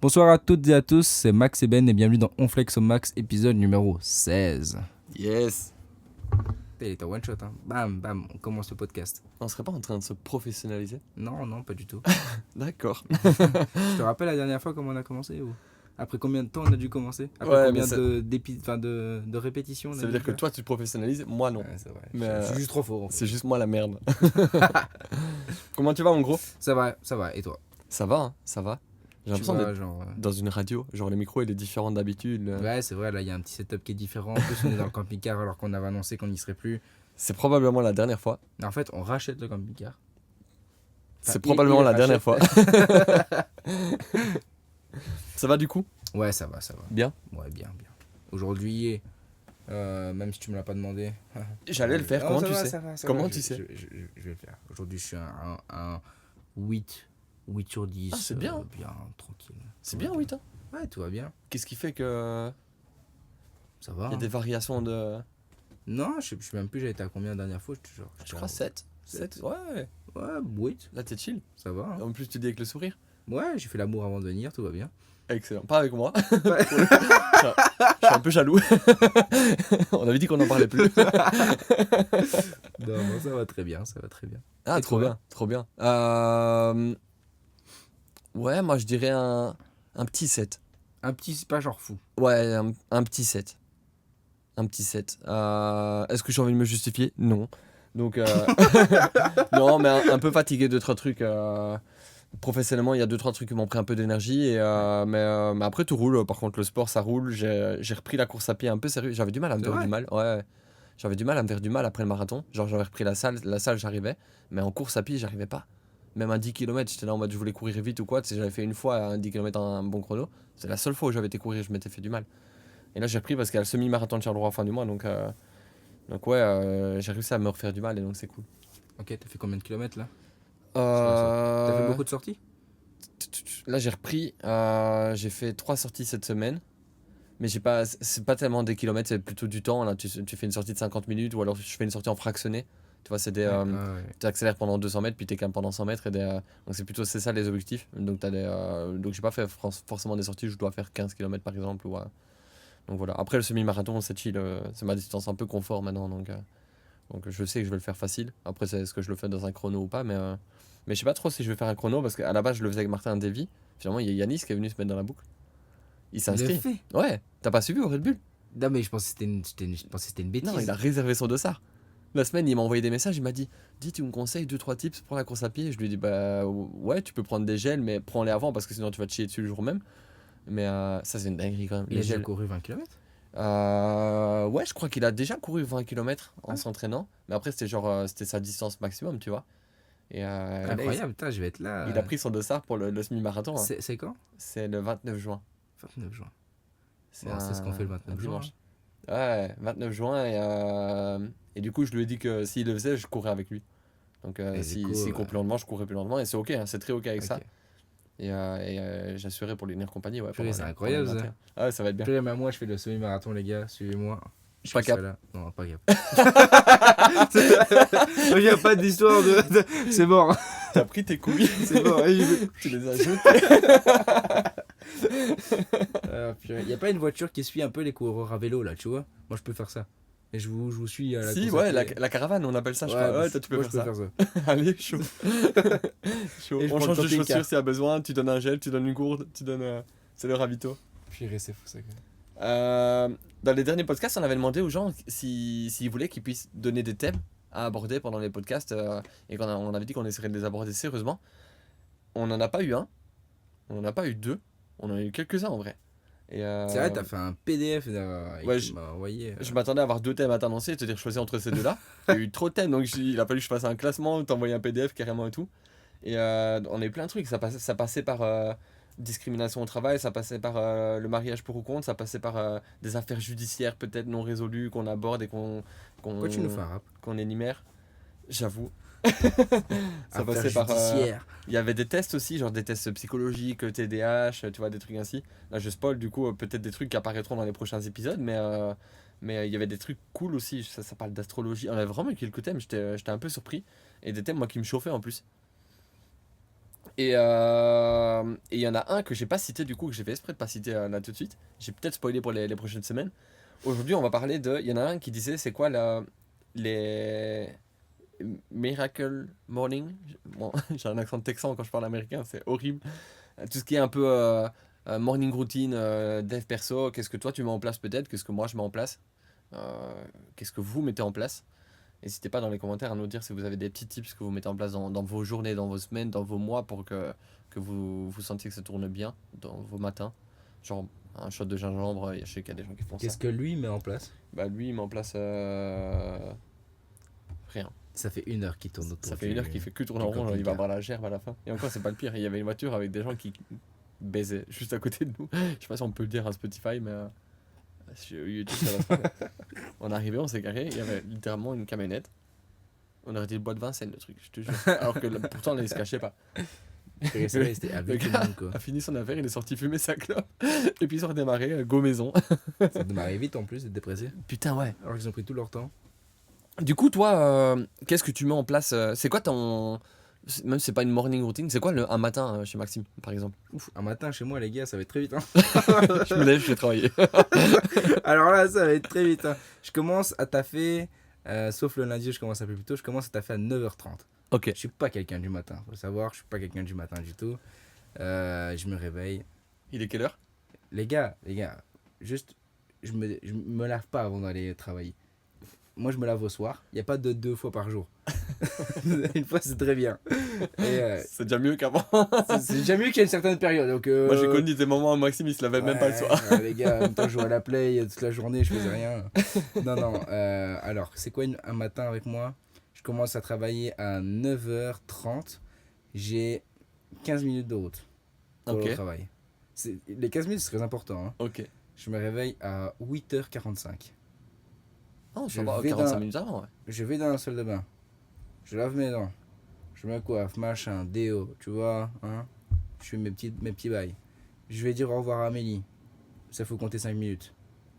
Bonsoir à toutes et à tous, c'est Max et Ben et bienvenue dans On Flex au Max, épisode numéro 16. Yes. Il était one shot, hein. Bam, bam, on commence le podcast. On serait pas en train de se professionnaliser? Non, pas du tout. D'accord. Je te rappelle la dernière fois comment on a commencé ou après combien de temps on a dû commencer? Après Ouais, combien mais de répétitions on a Ça veut dû dire que faire. toi tu te professionnalises, moi non. Ouais, c'est vrai. Mais, Je suis juste trop fort. En fait. C'est juste moi la merde. Comment tu vas en gros? Ça va. Et toi? Ça va, hein, ça va. J'ai Tu l'impression vois, d'être genre. dans une radio. Genre le micro il est différent d'habitude. Ouais, c'est vrai, là il y a un petit setup qui est différent. En plus, on est dans le camping-car alors qu'on avait annoncé qu'on n'y serait plus. C'est probablement la dernière fois. Mais en fait, on rachète le camping-car. Enfin, C'est probablement il la dernière rachète. fois. Ça va du coup? Ouais, ça va. Bien. Ouais, bien. Aujourd'hui, même si tu me l'as pas demandé. J'allais le faire, Non, comment ça tu va, sais? ça va, ça Comment va, tu sais? je vais le faire. Aujourd'hui, je suis un 8 sur 10. Ah, c'est bien. Bien, tranquille. C'est bien, oui, toi. Ouais, tout va bien. Qu'est-ce qui fait que Ça va. il y a des variations de. Non, je sais même plus, j'avais été à combien la dernière fois. Je crois 7. 7, ouais. Ouais, 8. Là t'es chill. Ça va. Hein. En plus tu dis avec le sourire. Ouais, j'ai fait l'amour avant de venir, tout va bien. Excellent. Pas avec moi. Ouais. Je suis un peu jaloux. On avait dit qu'on n'en parlait plus. Non, ça va très bien. Ah, Et trop toi? bien, trop bien. Ouais, moi je dirais un petit 7. Un petit, c'est pas genre fou. Ouais, un petit 7. Un petit 7. Est-ce que j'ai envie de me justifier? Non. Donc, non, mais un peu fatigué de 3 trucs. Professionnellement, il y a 2-3 trucs qui m'ont pris un peu d'énergie. Mais après, tout roule. Par contre, le sport, ça roule. J'ai repris la course à pied un peu sérieux. J'avais du mal à me C'est faire vrai du mal. Ouais. J'avais du mal à me faire du mal après le marathon. Genre, j'avais repris la salle. La salle, j'arrivais. Mais en course à pied, j'arrivais pas. Même un 10 km, j'étais là en mode je voulais courir vite ou quoi. Tu sais, j'avais fait une fois un 10 km un bon chrono. C'est la seule fois où j'avais été courir, je m'étais fait du mal. Et là, j'ai repris parce qu'il y a le semi-marathon de Charleroi à la fin du mois. Donc ouais, j'ai réussi à me refaire du mal et donc c'est cool. Ok, t'as fait combien de kilomètres là? T'as fait beaucoup de sorties? Là, j'ai repris. J'ai fait 3 sorties cette semaine. Mais c'est pas tellement des kilomètres, c'est plutôt du temps. Là, tu fais une sortie de 50 minutes ou alors je fais une sortie en fractionné. Tu vois, c'est des. Ouais. Tu accélères pendant 200 mètres, puis tu calmes pendant 100 mètres. Donc, c'est ça les objectifs. Donc, donc j'ai pas fait forcément des sorties où je dois faire 15 km par exemple. Donc voilà. Après, le semi-marathon, c'est chill. C'est ma distance un peu confort maintenant. Donc je sais que je vais le faire facile. Après, c'est est-ce que je le fais dans un chrono ou pas. Mais je sais pas trop si je vais faire un chrono parce qu'à la base, je le faisais avec Martin Davy. Finalement, il y a Yanis qui est venu se mettre dans la boucle. Il s'est Il l'a inscrit. fait. Ouais, t'as pas suivi au Red Bull? Non, mais je pensais que c'était une bêtise. Non, il a réservé son dossard. La semaine, il m'a envoyé des messages, il m'a dit dis, tu me conseilles 2-3 tips pour la course à pied. Je lui ai dit bah ouais, tu peux prendre des gels, mais prends-les avant parce que sinon tu vas te chier dessus le jour même. Mais ça, c'est une dinguerie quand même. Il a déjà couru 20 km? Ouais, je crois qu'il a déjà couru 20 km en s'entraînant. Mais après, c'était sa distance maximum, tu vois. Et là, Incroyable, putain, je vais être là. il a pris son dossard pour le semi-marathon. Hein. C'est quand? C'est le 29 juin. 29 juin. C'est C'est ce qu'on fait le 29 juin. dimanche. Ouais, 29 juin. Et du coup, je lui ai dit que s'il le faisait, je courais avec lui. Donc, s'il court plus lentement, je courrais plus lentement. Et c'est ok, hein, c'est très ok avec ça. Et j'assurais pour lui tenir compagnie. Ouais, Purée, c'est incroyable ça. Ouais, ça va être bien. Purée, moi je fais le semi-marathon, les gars, suivez-moi. Je suis pas cap. Là. Non, pas cap. Il n'y a pas d'histoire de. C'est mort. T'as pris tes couilles. C'est mort. Tu les as jetées. Il n'y a pas une voiture qui suit un peu les coureurs à vélo là, tu vois? Moi je peux faire ça. Et je vous suis à la Si, course à ouais, pied. la caravane, on appelle ça, je Ouais, crois. Ouais, toi, tu peux moi, faire je ça. peux faire ça. Allez, chaud. Chaud. Et je On prends change le de camping-car. chaussures s'il y a besoin. Tu donnes un gel, tu donnes une gourde, tu donnes. C'est le ravito. Purée, c'est fou ça. Quand même. Dans les derniers podcasts, on avait demandé aux gens s'ils voulaient qu'ils puissent donner des thèmes à aborder pendant les podcasts et on avait dit qu'on essaierait de les aborder sérieusement. On n'en a pas eu un, on n'en a pas eu deux, on en a eu quelques-uns en vrai. C'est vrai, t'as fait un PDF Ouais, tu m'as envoyé. Je m'attendais à avoir 2 thèmes à t'annoncer et te dire choisir entre ces deux-là. Il y a eu trop de thèmes donc il a fallu que je fasse un classement, t'envoyer un PDF carrément et tout. Et on a eu plein de trucs, ça passait par discrimination au travail, ça passait par le mariage pour ou contre, ça passait par des affaires judiciaires peut-être non résolues qu'on aborde et Pourquoi tu nous fais un rap? qu'on énumère. J'avoue. Ça Affaire passait par. judiciaire. Il y avait des tests aussi, genre des tests psychologiques, TDAH, tu vois, des trucs ainsi. Là, je spoil du coup peut-être des trucs qui apparaîtront dans les prochains épisodes, mais il y avait des trucs cool aussi. Ça parle d'astrologie. On avait vraiment eu quelques thèmes, j'étais un peu surpris. Et des thèmes, moi, qui me chauffaient en plus. Et il y en a un que j'ai pas cité du coup, que j'ai fait exprès de pas citer là tout de suite. J'ai peut-être spoilé pour les prochaines semaines. Aujourd'hui, on va parler de. Il y en a un qui disait c'est quoi les Miracle Morning. Bon, j'ai un accent texan quand je parle américain, c'est horrible. Tout ce qui est un peu morning routine, dev perso, qu'est-ce que toi tu mets en place peut-être, qu'est-ce que moi je mets en place, qu'est-ce que vous mettez en place. N'hésitez pas dans les commentaires à nous dire si vous avez des petits tips que vous mettez en place dans vos journées, dans vos semaines, dans vos mois pour que vous sentiez que ça tourne bien dans vos matins. Genre un shot de gingembre, je sais qu'il y a des gens qui font ça. Qu'est-ce que lui met en place? Bah lui il met en place rien. Ça fait 1 heure qu'il tourne autour. Ça fait 1 heure qu'il fait que tourner en rond, genre, il va avoir la gerbe à la fin. Et encore c'est pas le pire, il y avait une voiture avec des gens qui baisaient juste à côté de nous. Je sais pas si on peut le dire à Spotify mais j'ai eu tout ça. On est arrivé, on s'est garé, il y avait littéralement une camionnette. On aurait dit le bois de Vincennes le truc, je te jure. Alors que pourtant il se cachait pas. C'était Le avec tout le gars monde, quoi. a fini son affaire, il est sorti fumer sa clope. Et puis ils ont redémarré, go maison. Ça démarrait vite en plus d'être dépressé. Putain ouais. Alors qu'ils ont pris tout leur temps. Du coup toi, qu'est-ce que tu mets en place c'est quoi ton... Même si c'est pas une morning routine, c'est quoi un matin chez Maxime par exemple? Ouf, un matin chez moi, les gars, ça va être très vite. Hein. Je me lève, je vais travailler. Alors là, ça va être très vite. Hein. Je commence à taffer, sauf le lundi, je commence un peu plus tôt. Je commence à taffer à 9h30. Ok. Je suis pas quelqu'un du matin, faut le savoir. Je suis pas quelqu'un du matin du tout. Je me réveille. Il est quelle heure? Les gars, juste, je me lave pas avant d'aller travailler. Moi, je me lave au soir. Il n'y a pas de 2 fois par jour. Une fois, c'est très bien. Et, C'est déjà mieux qu'avant. c'est déjà mieux qu'il y a une certaine période. Donc, Moi j'ai connu des moments où Maxime il se lavait même pas le soir. Les gars, en même temps, je jouais à la play toute la journée, je faisais rien. Non. Alors, c'est quoi un matin avec moi? Je commence à travailler à 9h30. J'ai 15 minutes de route pour Ok. le travail. Les 15 minutes, c'est très important. Hein. Ok. Je me réveille à 8h45. Oh, Je ça va, vais 45 dans- minutes avant, ouais. Je vais dans la salle de bain. Je lave mes dents. Je me coiffe, machin, déo, tu vois. Hein. Je fais mes petits bails. Je vais dire au revoir à Amélie. Ça faut compter 5 minutes.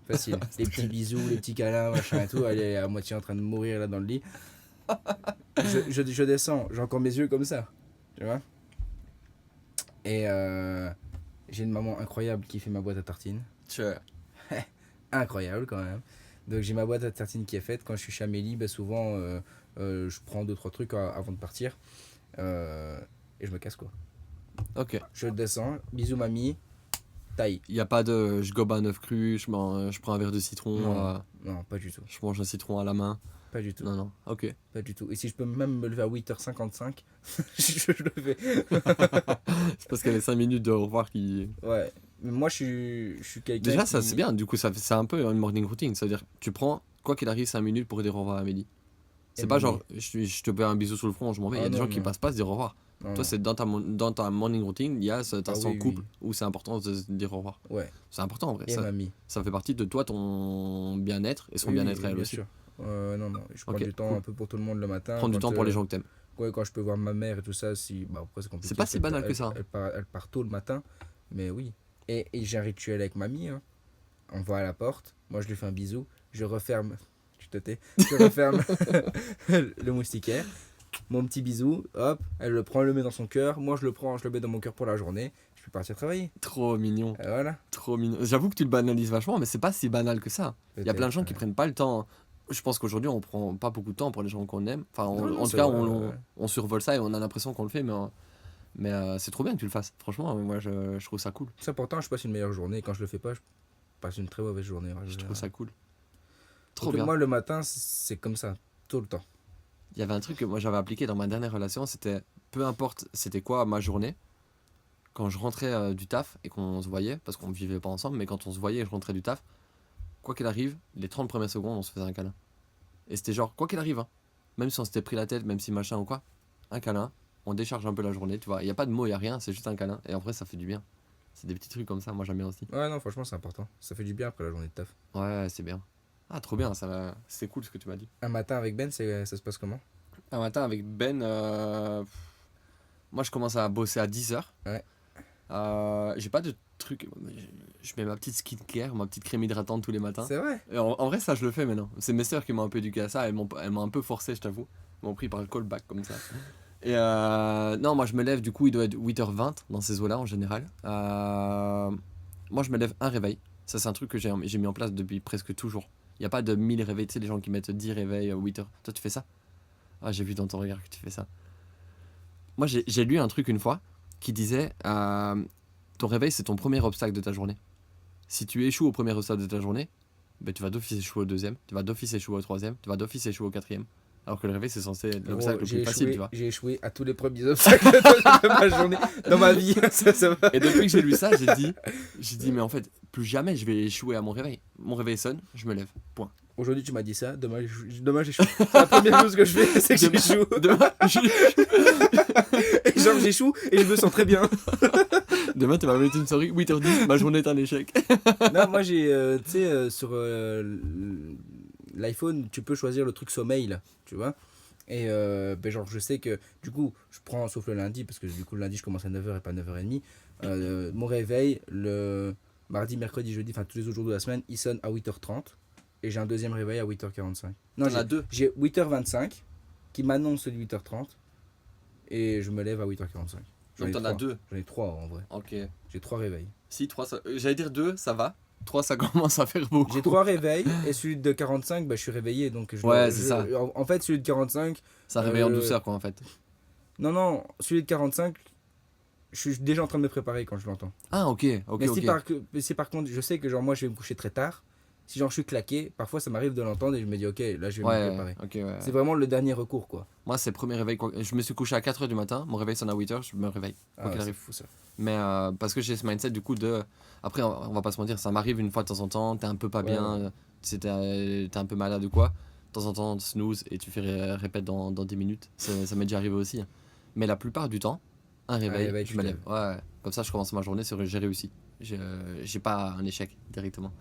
Facile. Les petits bisous, les petits câlins, machin et tout. Elle est à moitié en train de mourir là dans le lit. Je descends, j'ai encore mes yeux comme ça. Tu vois. Et j'ai une maman incroyable qui fait ma boîte à tartines. Incroyable quand même. Donc j'ai ma boîte à tartines qui est faite. Quand je suis chez Amélie, bah, souvent je prends 2-3 trucs avant de partir. Et je me casse quoi. Ok. Je descends, bisous mamie, taille. Il n'y a pas de je gobe un œuf cru, je prends un verre de citron, Non. Non, pas du tout. je mange un citron à la main. Pas du tout. Non, ok. Pas du tout. Et si je peux même me lever à 8h55, je le fais. C'est parce qu'il y a les 5 minutes de au revoir qui. Ouais. Mais moi je suis quelqu'un Déjà, qui... ça c'est bien, du coup, c'est un peu une morning routine. C'est-à-dire, tu prends, quoi qu'il arrive, 5 minutes pour dire au revoir à Amélie. C'est Et pas Amélie. genre, je te fais un bisou sur le front, je m'en vais. Il y a Ah des non, gens qui non. passent pas se dire au revoir. Non, Toi, non. c'est dans ta morning routine, il y a cet Ah instant oui, couple oui. où c'est important de se dire au revoir. Ouais. C'est important en vrai. Et mamie. Ça fait partie de toi, ton bien-être et son Oui, bien-être oui, à elle bien aussi. sûr. Non, je prends Ok, du temps cool. un peu pour tout le monde le matin. Prends du quand, temps pour les gens que t'aimes. Ouais, quand je peux voir ma mère et tout ça, si... Bah, après c'est compliqué. C'est pas si banal elle- que ça. Elle part tôt le matin, mais oui. Et j'ai un rituel avec mamie. Hein. On va à la porte, moi je lui fais un bisou, je referme... Tu te tais. Je referme le moustiquaire. Mon petit bisou, hop, elle le prend, elle le met dans son cœur. Moi je le prends, je le mets dans mon cœur pour la journée. Je peux partir travailler. Trop mignon. Et voilà. Trop mignon. J'avoue que tu le banalises vachement, mais c'est pas si banal que ça. Il y a plein de gens qui Peut-être, prennent pas le temps. Je pense qu'aujourd'hui, on prend pas beaucoup de temps pour les gens qu'on aime. Enfin, Non, en tout c'est cas, vrai, on, ouais. on survole ça et on a l'impression qu'on le fait, mais c'est trop bien que tu le fasses. Franchement, moi, je trouve ça cool. C'est important, je passe une meilleure journée. Quand je le fais pas, je passe une très mauvaise journée. Je trouve ça cool. Trop Donc, bien. moi le matin, c'est comme ça, tout le temps. Il y avait un truc que moi j'avais appliqué dans ma dernière relation, c'était peu importe c'était quoi ma journée, quand je rentrais du taf et qu'on se voyait, parce qu'on vivait pas ensemble, mais quand on se voyait et je rentrais du taf, quoi qu'il arrive, les 30 premières secondes, on se faisait un câlin. Et c'était genre, quoi qu'il arrive, hein, même si on s'était pris la tête, même si machin ou quoi, un câlin, on décharge un peu la journée, tu vois. Il n'y a pas de mots, il n'y a rien, c'est juste un câlin. Et en vrai, ça fait du bien. C'est des petits trucs comme ça, moi j'aime bien aussi. Ouais, non, franchement, c'est important. Ça fait du bien après la journée de taf. Ouais, c'est bien. Ah, trop bien, c'est cool ce que tu m'as dit. Un matin avec Ben, ça se passe comment? Un matin avec Ben, moi je commence à bosser à 10h. Ouais. J'ai pas de truc. Je mets ma petite skincare, ma petite crème hydratante tous les matins. C'est vrai? Et en vrai, ça je le fais maintenant. C'est mes sœurs qui m'ont un peu éduqué à ça. Elles m'ont un peu forcé, je t'avoue. Elles m'ont pris par le callback comme ça. Et non, moi je me lève, du coup, il doit être 8h20 dans ces eaux-là en général. Moi je me lève un réveil. Ça, c'est un truc que j'ai mis en place depuis presque toujours. Il n'y a pas de 1000 réveils, tu sais, les gens qui mettent 10 réveils, 8h. Toi, tu fais ça? Ah, j'ai vu dans ton regard que tu fais ça. Moi, j'ai lu un truc une fois qui disait ton réveil, c'est ton premier obstacle de ta journée. Si tu échoues au premier obstacle de ta journée, ben, tu vas d'office échouer au deuxième, tu vas d'office échouer au troisième, tu vas d'office échouer au quatrième. Alors que le réveil, c'est censé être l'obstacle le plus facile, tu vois. J'ai échoué à tous les premiers obstacles de ma journée, dans ma vie. Ça va. Et depuis que j'ai lu ça, j'ai dit, mais en fait, plus jamais je vais échouer à mon réveil. Mon réveil sonne, je me lève. Point. Aujourd'hui, tu m'as dit ça. Demain, j'échoue. C'est la première chose que je fais, c'est que j'échoue. Demain, Et genre, j'échoue et je me sens très bien. demain, tu vas me mettre une story, 8h10, ma journée est un échec. Non, moi, j'ai, tu sais, sur l'iPhone, tu peux choisir le truc sommeil, là, tu vois. Et ben genre, je sais que, du coup, je prends, sauf le lundi, parce que du coup, le lundi, je commence à 9h et pas 9h30. Mon réveil, le mardi, mercredi, jeudi, enfin tous les autres jours de la semaine, il sonne à 8h30. Et j'ai un deuxième réveil à 8h45. Non, T'en as deux. j'ai 8h25 qui m'annonce celui de 8h30. Et je me lève à 8h45. Donc t'en as deux. J'en ai 3 en vrai. Ok. J'ai 3 réveils. Si, 3, j'allais dire 2, ça va. 3, ça commence à faire beaucoup. J'ai 3 réveils et celui de 45, bah, je suis réveillé. Donc Ouais, c'est ça. En fait, celui de 45. Ça réveille en douceur, quoi, en fait. Non, celui de 45, je suis déjà en train de me préparer quand je l'entends. Ah, ok, ok, Mais ok. si par contre, je sais que genre moi je vais me coucher très tard. Si genre je suis claqué, parfois ça m'arrive de l'entendre et je me dis ok, là je vais me Ouais, préparer. ok, ouais. C'est vraiment le dernier recours quoi. Moi, c'est le premier réveil. Je me suis couché à 4h du matin, mon réveil sonne à 8h, je me réveille. Quoi qu'il C'est arrive. fou ça. Mais parce que j'ai ce mindset du coup de. Après, on va pas se mentir, ça m'arrive une fois de temps en temps, t'es un peu pas Ouais, bien, t'es un peu malade ou quoi. De temps en temps, snooze et tu fais répète dans 10 minutes. Ça m'est déjà arrivé aussi. Mais la plupart du temps, un réveil, réveil, je tu me te lève. Ouais, comme ça, je commence ma journée sur j'ai réussi. J'ai pas un échec directement.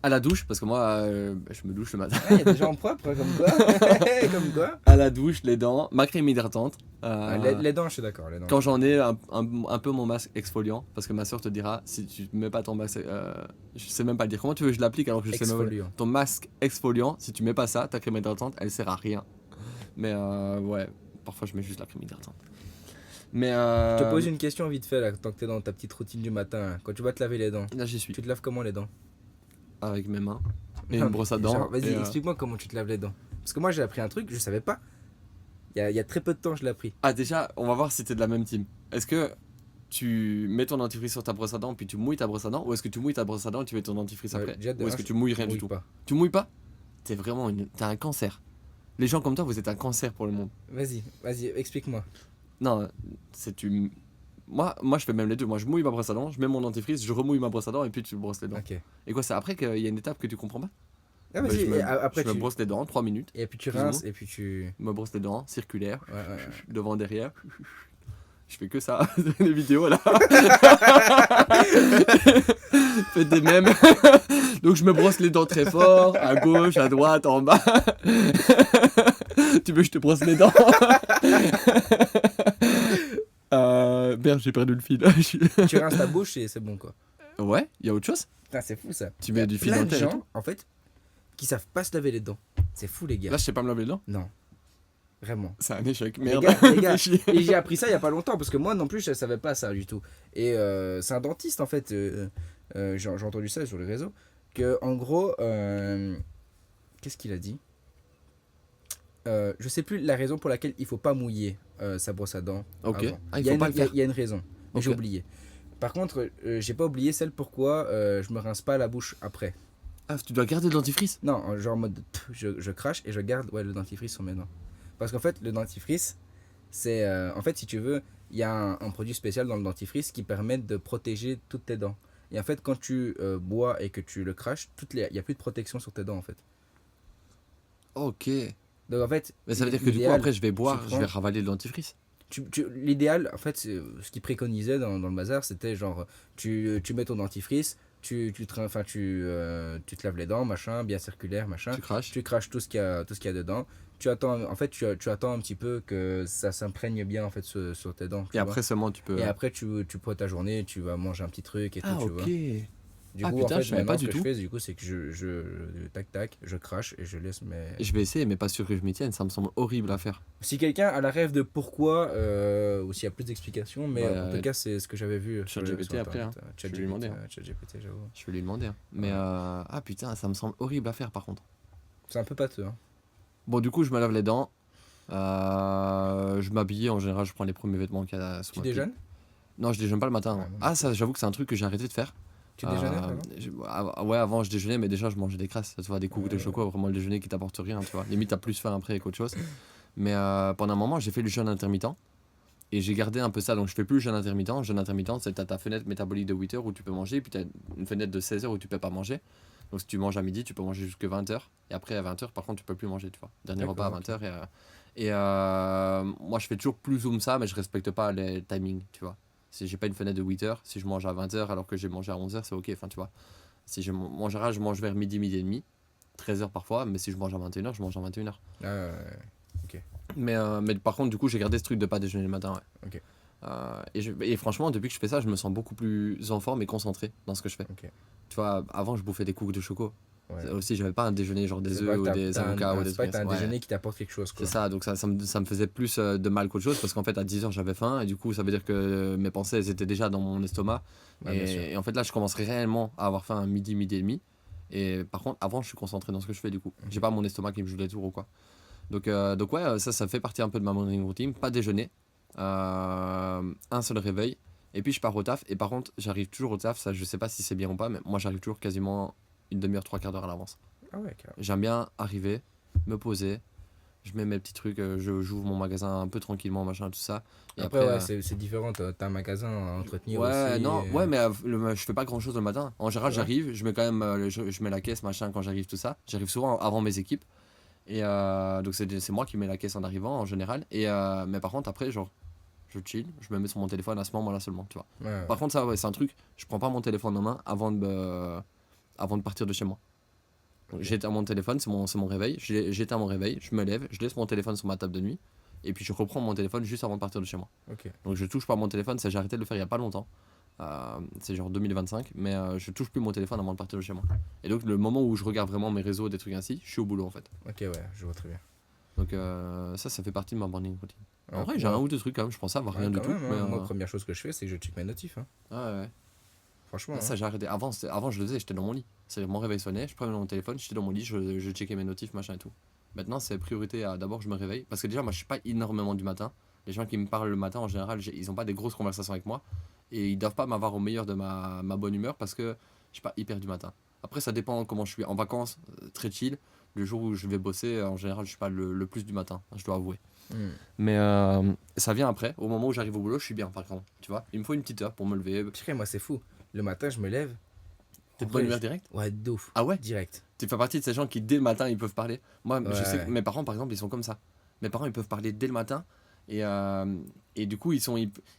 À la douche, parce que moi, je me douche le matin. Il y a des gens propres comme quoi. Comme quoi. À la douche, les dents, ma crème hydratante. Les dents, je suis d'accord. Les dents. Quand j'en ai un peu mon masque exfoliant, parce que ma soeur te dira, si tu mets pas ton masque, je sais même pas le dire, comment tu veux que je l'applique alors que je sais même Exfoliant. pas. Ton masque exfoliant, si tu mets pas ça, ta crème hydratante, elle sert à rien. Mais ouais, parfois je mets juste la crème hydratante. Mais Je te pose une question vite fait là, tant que t'es dans ta petite routine du matin. Là. Quand tu vas te laver les dents, là j'y suis, tu te laves comment les dents? avec mes mains et Non, une brosse à dents. genre, vas-y, et, explique-moi comment tu te laves les dents. Parce que moi j'ai appris un truc, je savais pas. Il y a très peu de temps je l'ai appris. Ah déjà, on va voir si t'es de la même team. Est-ce que tu mets ton dentifrice sur ta brosse à dents puis tu mouilles ta brosse à dents, ou est-ce que tu mouilles ta brosse à dents et tu mets ton dentifrice après, déjà, ou est-ce que tu mouilles rien du tout? Pas. Tu mouilles pas? T'as un cancer. Les gens comme toi, vous êtes un cancer pour le monde. Vas-y, explique-moi. Non, c'est tu. Moi, je fais même les deux. Moi, je mouille ma brosse à dents, je mets mon dentifrice, je remouille ma brosse à dents et puis tu brosses les dents. Ok. Et quoi, c'est après qu'il y a une étape que tu comprends pas? Ah, Bah, vas-y, je me, après je me brosse les dents, 3 minutes. Et puis tu plus ou rinces moins. et puis tu. Je me brosse les dents, circulaire, Ouais. devant, derrière. Je fais que ça, les vidéos là. Faites des mèmes. Donc je me brosse les dents très fort, à gauche, à droite, en bas. Tu veux que je te brosse les dents? Merde, j'ai perdu le fil. Tu rinces ta bouche et c'est bon quoi. Ouais, il y a autre chose? Putain, c'est fou ça. Tu Y a mets du fil plein de dentaire et gens, tout? en fait, qui savent pas se laver les dents. C'est fou les gars. Là, je sais pas me laver les dents. Non. Vraiment. C'est un échec, Les merde. gars, Fais chier. et j'ai appris ça il y a pas longtemps parce que moi non plus je savais pas ça du tout. Et c'est un dentiste en fait, j'ai entendu ça sur les réseaux, que en gros, qu'est-ce qu'il a dit? Je sais plus la raison pour laquelle il faut pas mouiller sa brosse à dents. Ok. avant. Ah, il y a faut pas une- le faire. Il y a une raison, mais Ok. j'ai oublié. Par contre, j'ai pas oublié celle pourquoi je me rince pas la bouche après. Ah, tu dois garder le dentifrice? Non, genre en mode je crache et je garde le dentifrice sur mes dents. Parce qu'en fait, le dentifrice, c'est. En fait, si tu veux, il y a un produit spécial dans le dentifrice qui permet de protéger toutes tes dents. Et en fait, quand tu bois et que tu le craches, il n'y a plus de protection sur tes dents en fait. Ok. Donc en fait. Mais ça veut dire que du coup, l'idéal, après, je vais boire, tu je vais prends- ravaler le dentifrice. L'idéal, en fait, ce qu'ils préconisaient dans le bazar, c'était genre, tu mets ton dentifrice, tu te laves les dents, machin, bien circulaire, machin. Tu craches. Tu craches tout ce qu'il y a dedans. Tu attends, en fait, tu attends un petit peu que ça s'imprègne bien en fait sur tes dents. tu Et vois. après seulement, tu peux. Et après, tu prends ta journée, tu vas manger un petit truc et Ah, tout, tu ok. vois. Du Ah, coup, putain, en je fait, savais maintenant, pas ce du que je tout. fais, du coup, c'est que tac, tac, je crache et je laisse mes... Je vais essayer, mais pas sûr que je m'y tienne. Ça me semble horrible à faire. Si quelqu'un a la rêve de pourquoi, ou s'il y a plus d'explications, mais Bah, en tout cas, c'est ce que j'avais vu ChatGPT sur après, Internet. hein. Je vais lui demander, hein. ChatGPT, j'avoue. Je vais lui demander, hein. Mais Ouais. ah putain, ça me semble horrible à faire par contre. C'est un peu pâteux, hein. Bon, du coup, je me lave les dents. Je m'habille. En général, je prends les premiers vêtements qu'il y a sous Tu ma pile. déjeunes? Non, je déjeune pas le matin. Ouais, Hein. moi non Ah, plus. ça, j'avoue que c'est un truc que j'ai arrêté de faire. Tu déjeunais avant? Ouais, avant je déjeunais, mais déjà je mangeais des crasses. Tu vois, des coups de Ouais. chocolat, vraiment le déjeuner qui t'apporte rien, tu vois. Limite, t'as plus faim après qu'autre chose. Mais pendant un moment, j'ai fait le jeûne intermittent. Et j'ai gardé un peu ça. Donc, je fais plus le jeûne intermittent. Le jeûne intermittent, c'est t'as ta fenêtre métabolique de 8 heures où tu peux manger. Puis t'as une fenêtre de 16 heures où tu peux pas manger. Donc, si tu manges à midi, tu peux manger jusqu'à 20 heures. Et après, à 20 heures, par contre, tu peux plus manger, tu vois. Dernier D'accord, repas à 20 heures. Moi, je fais toujours plus ou ça, mais je respecte pas les timings, tu vois. Si j'ai pas une fenêtre de 8 heures, si je mange à 20 heures alors que j'ai mangé à 11 heures, c'est ok. Enfin, tu vois. Si je mange, en général, je mange vers midi, midi et demi. 13 heures parfois, mais si je mange à 21 heures, je mange à 21 heures. Ok. Mais par contre, du coup, j'ai gardé ce truc de pas déjeuner le matin, ouais. Ok. Et franchement, depuis que je fais ça, je me sens beaucoup plus en forme et concentré dans ce que je fais. Ok. Tu vois, avant, je bouffais des coups de choco. Ouais. Aussi, j'avais pas un déjeuner genre des C'est œufs pas que ou des avocats ou des c'est pas que trucs. t'as un Ouais. déjeuner qui t'apporte quelque chose, quoi. C'est ça, donc ça me faisait plus de mal qu'autre chose parce qu'en fait, à 10 heures, j'avais faim et du coup, ça veut dire que mes pensées, elles étaient déjà dans mon estomac. Ouais, bien sûr. Et en fait, là, je commence réellement à avoir faim à midi, midi et demi. Et par contre, avant, je suis concentré dans ce que je fais du coup. J'ai pas mon estomac qui me joue des tours ou quoi. Donc ouais, ça fait partie un peu de ma morning routine. Pas déjeuner, un seul réveil, et puis je pars au taf. Et par contre, j'arrive toujours au taf, ça je sais pas si c'est bien ou pas, mais moi j'arrive toujours quasiment une demi-heure, trois quarts d'heure à l'avance. Ah ouais, carrément. J'aime bien arriver, me poser, je mets mes petits trucs, j'ouvre mon magasin un peu tranquillement, machin, tout ça. Et Après, après, ouais, c'est différent. T'as un magasin à entretenir ouais, aussi. non, ouais, mais je fais pas grand chose le matin. En général, Ouais. j'arrive, je mets quand même, je mets la caisse, machin, quand j'arrive, tout ça. J'arrive souvent avant mes équipes. Et donc, c'est moi qui mets la caisse en arrivant, en général. Mais par contre, après, genre, je chill, je me mets sur mon téléphone à ce moment-là seulement, tu vois. Ouais. Par contre, ça, ouais, c'est un truc, je prends pas mon téléphone en main avant de partir de chez moi. Donc, Ok. j'éteins mon téléphone, c'est mon réveil. J'éteins mon réveil, je me lève, je laisse mon téléphone sur ma table de nuit. Et puis, je reprends mon téléphone juste avant de partir de chez moi. Ok. Donc je touche pas à mon téléphone, ça j'ai arrêté de le faire il y a pas longtemps. C'est genre 2025, mais je touche plus mon téléphone avant de partir de chez moi. Et donc le moment où je regarde vraiment mes réseaux, des trucs ainsi, je suis au boulot en fait. Ok, ouais, je vois très bien. Donc ça fait partie de ma morning routine. En Alors, vrai, j'ai moi- un ou deux trucs quand même, je pense avoir ouais, rien du quand tout. même, hein. Mais, Moi, première chose que je fais, c'est que je check mes notifs, hein. ouais. Franchement. Ça Hein. j'ai arrêté. Avant je le faisais, j'étais dans mon lit. C'est mon réveil sonnait, je prenais mon téléphone, j'étais dans mon lit, je checkais mes notifs, machin et tout. Maintenant c'est priorité à d'abord je me réveille. Parce que déjà moi je suis pas énormément du matin. Les gens qui me parlent le matin en général, ils ont pas des grosses conversations avec moi. Et ils doivent pas m'avoir au meilleur de ma bonne humeur parce que je suis pas hyper du matin. Après ça dépend comment je suis. En vacances, très chill. Le jour où je vais bosser, en général je suis pas le plus du matin, je dois avouer. Hmm. Mais ça vient après, au moment où j'arrive au boulot, je suis bien par contre. Tu vois, il me faut une petite heure pour me lever. Purée, moi, c'est fou. Le matin, je me lève. T'es En de bonne vrai, humeur direct? Ouais, de ouf. Ah ouais? Direct. Tu fais partie de ces gens qui dès le matin ils peuvent parler. Moi je sais que Ouais. mes parents par exemple ils sont comme ça. Mes parents ils peuvent parler dès le matin et du coup ils sont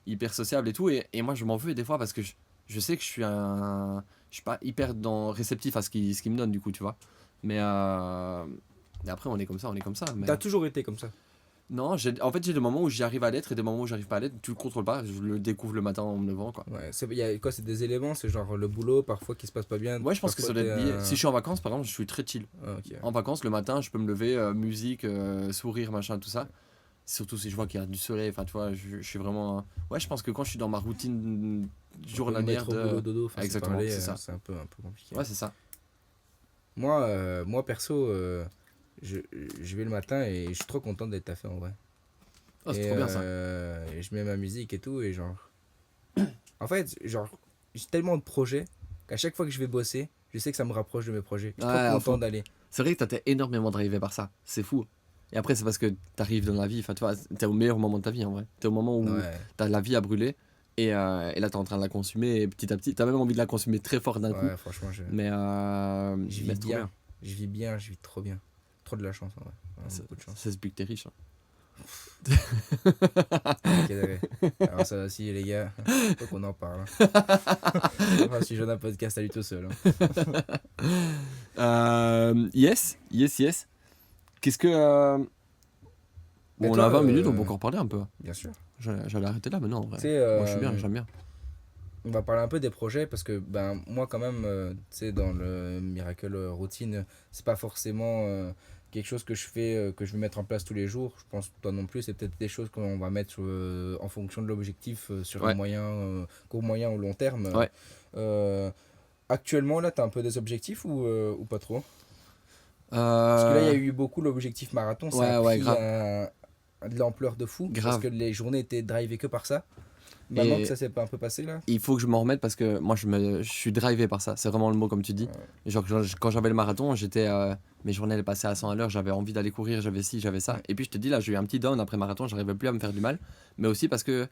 hyper sociables et tout et moi je m'en veux des fois parce que je sais que je suis pas hyper réceptif à ce qu'ils me donnent du coup tu vois. Mais et après on est comme ça. Mais... T'as toujours été comme ça. Non, en fait j'ai des moments où j'y arrive à l'être et des moments où j'arrive pas à l'être. Tu le contrôles pas, je le découvre le matin en me levant quoi. Ouais. Y a quoi, c'est des éléments, c'est genre le boulot, parfois qui se passe pas bien. Ouais, je pense que ça parfois, doit être t'es, lié. Si je suis en vacances par exemple, je suis très chill. Ah, ok. En vacances, le matin, je peux me lever, musique, sourire, machin, tout ça. Surtout si je vois qu'il y a du soleil, enfin, tu vois, je suis vraiment. Ouais, je pense que quand je suis dans ma routine journalière Mettre au boulot dodo, enfin, Exactement, parler, c'est ça. c'est un peu compliqué. Ouais, c'est ça. Moi perso, je vais le matin et je suis trop content d'être taffé en vrai. Oh, c'est Et, trop bien ça. et je mets ma musique et tout et genre. En fait, genre, j'ai tellement de projets qu'à chaque fois que je vais bosser, je sais que ça me rapproche de mes projets. Je suis Ouais, à trop fond. content d'aller. C'est vrai que t'es énormément drivé par ça. C'est fou. Et après, c'est parce que t'arrives dans la vie, enfin, tu vois, t'es au meilleur moment de ta vie en vrai. T'es au moment où Ouais, t'as la vie à brûler et là, t'es en train de la consumer et petit à petit, t'as même envie de la consommer très fort d'un coup. ouais, franchement, Mais, je mais vis c'est trop bien. Je vis bien, je vis trop bien. Trop de la chance en vrai. Vraiment C'est- beaucoup de chance. Ça se que t'es riche. Hein. Ok, d'accord. Alors ça aussi les gars, faut qu'on en parle. Hein. Enfin, si je donne un podcast à lui tout seul. Hein. Yes. Qu'est-ce que. Mais Bon, on toi, a 20 minutes, on peut encore parler un peu. Bien sûr. J'allais arrêter là maintenant en vrai. Tu sais, Moi je suis bien, j'aime bien. on va parler un peu des projets parce que ben moi quand même, tu sais, dans le Miracle Routine, c'est pas forcément quelque chose que je fais, que je vais mettre en place tous les jours. Je pense que toi non plus, c'est peut-être des choses qu'on va mettre en fonction de l'objectif sur un Ouais, court moyen ou long terme. ouais. Euh, Actuellement, là, tu as un peu des objectifs ou pas trop? Parce que là, il y a Euh, eu beaucoup l'objectif marathon, ça a ouais, ouais, pris grave, de l'ampleur de fou parce que grave. les journées étaient drivées que par ça. Maintenant que Et ça s'est pas un peu passé là. il faut que je m'en remette parce que moi, je suis drivé par ça. C'est vraiment le mot comme tu dis. Genre, quand j'avais le marathon, mes journées elles passaient à 100 à l'heure. J'avais envie d'aller courir, j'avais ci, j'avais ça. Ouais, Et puis, je te dis, là, j'ai eu un petit down après marathon. J'arrivais plus à me faire du mal. Mais aussi parce que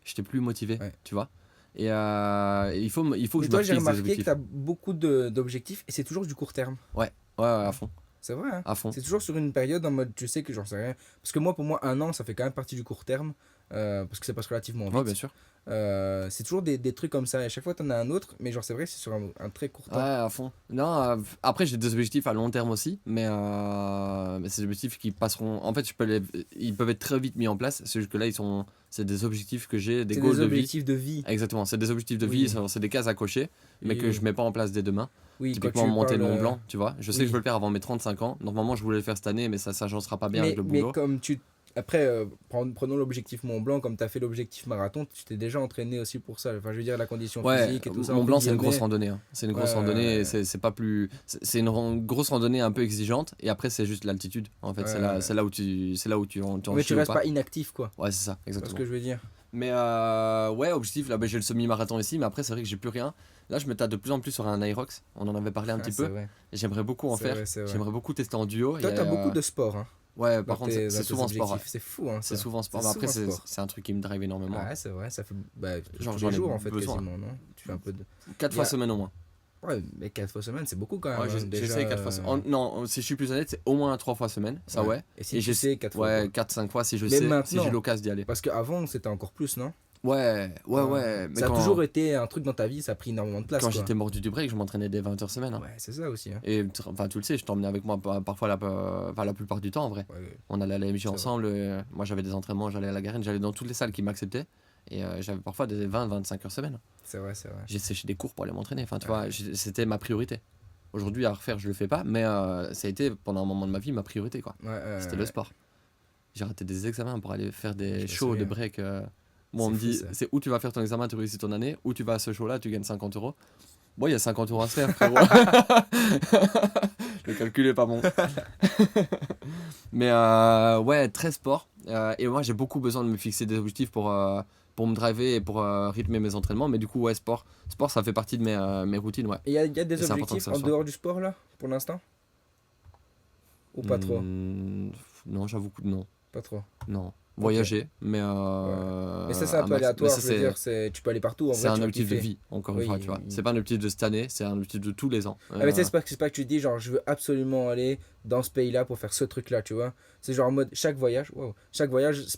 j'étais plus motivé, ouais. tu vois. Et il faut que Mais je me toi, j'ai fixe des remarqué que tu objectifs. as beaucoup d'objectifs et c'est toujours du court terme. Ouais, ouais, ouais, à fond. C'est vrai, hein. À fond. C'est toujours sur une période en mode, tu sais que j'en sais rien. Parce que moi, pour moi, un an, ça fait quand même partie du court terme. Parce que ça passe relativement Ouais, bien vite. sûr. C'est toujours des trucs comme ça. Et à chaque fois, tu en as un autre. Mais genre, c'est vrai que c'est sur un très court Ouais, temps. à fond. Non, après, j'ai des objectifs à long terme aussi, mais c'est des objectifs qui passeront. En fait, ils peuvent être très vite mis en place. C'est juste que là, c'est des objectifs que j'ai, des C'est goals des de vie. objectifs de vie. Exactement, c'est des objectifs de vie, Oui. c'est des cases à cocher, mais que je Oui, mets pas en place dès demain. oui, quand Typiquement, tu monter le parles. Mont Blanc, tu vois. Je sais que je Oui. veux le faire avant mes 35 ans. Normalement, je voulais le faire cette année, mais ça s'agencera pas bien avec le Mais boulot. comme tu. Après, prenons l'objectif Mont Blanc, comme tu as fait l'objectif marathon, tu t'es déjà entraîné aussi pour ça. Enfin, je veux dire, la condition Ouais, physique et tout ça, Mont entre Blanc, c'est une grosse guillemets. randonnée, hein. C'est une Ouais, grosse randonnée, et ouais, c'est pas plus. C'est une grosse randonnée un peu exigeante, et après, c'est juste l'altitude. En fait, ouais. c'est là où tu en Mais tu chies ou restes pas. pas inactif, quoi. Ouais, c'est ça, C'est ce exactement. que je veux dire. Mais ouais, objectif, là, bah, j'ai le semi-marathon ici, mais après, c'est vrai que j'ai plus rien. Là, je me tâte de plus en plus sur un Aerox. On en avait parlé un Ah, petit c'est peu. vrai. Et j'aimerais beaucoup en C'est faire. vrai, c'est vrai. J'aimerais beaucoup tester en duo. Toi, t'as beaucoup de sport, hein, Ouais, par contre, dans c'est tes souvent sport. Ouais. objectifs. C'est fou, hein, C'est ça. souvent sport. C'est Mais après, souvent sport. c'est un truc qui me drive énormément. Ouais, c'est vrai, ça fait bah, Genre, tous j'en les ai jours, en fait, besoin. quasiment, non? Tu fais un peu de. 4 Il y fois a... semaine au moins. Ouais, mais 4 fois semaine, c'est beaucoup quand même, Ouais, hein, déjà. j'essaie 4 fois semaine. Non, si je suis plus honnête, c'est au moins 3 fois semaine. Ça, ouais. Et si Et tu sais, 4 fois, ouais, quoi. 4-5 fois si je Mais sais, si j'ai maintenant, l'occasion d'y aller. parce qu'avant, c'était encore plus, non? Ouais, ouais, ouais. Mais Ça a toujours été un truc dans ta vie, ça a pris énormément de place, quand quoi. j'étais mordu du break, je m'entraînais des 20 heures semaine, hein. Ouais, c'est ça aussi, hein. Et enfin, tu le sais, je t'emmenais avec moi parfois la plupart du temps en vrai. Ouais, On allait à la MJ c'est vrai. ensemble. Moi, j'avais des entraînements, j'allais à la Garenne, j'allais dans toutes les salles qui m'acceptaient. Et j'avais parfois des 20-25 heures semaine. C'est vrai, c'est vrai. J'ai séché des cours pour aller m'entraîner. Enfin, tu Ouais. vois, c'était ma priorité. Aujourd'hui, à refaire, je le fais pas, mais ça a été pendant un moment de ma vie ma priorité, quoi. Ouais, C'était le sport. J'ai raté des examens pour aller faire Je des me shows de souviens. break. Bon, on C'est me fou, dit, ça. c'est où tu vas faire ton examen, tu réussis ton année, ou tu vas à ce show-là, tu gagnes 50 euros. Bon, il y a 50 euros à se faire, frérot. Le calcul est pas bon. Mais ouais, très sport. Et moi, j'ai beaucoup besoin de me fixer des objectifs pour me driver et pour rythmer mes entraînements. Mais du coup, ouais, sport, ça fait partie de mes routines, ouais. Et il y a Et des c'est important que objectifs ça en soit. dehors du sport, là, pour l'instant? Ou pas trop? Non, j'avoue que non. Pas trop. Non. Voyager, mais Mais ça, c'est un peu mais aléatoire, ça, je veux dire, tu peux aller partout, en c'est vrai, un tu vas objectif de kiffer. vie, encore une Oui, fois, tu vois. oui. C'est pas un objectif de cette année, c'est un objectif de tous les ans. Ah, mais tu sais, c'est pas que tu te dis, genre, je veux absolument aller dans ce pays-là pour faire ce truc-là, tu vois. C'est genre en mode, chaque voyage,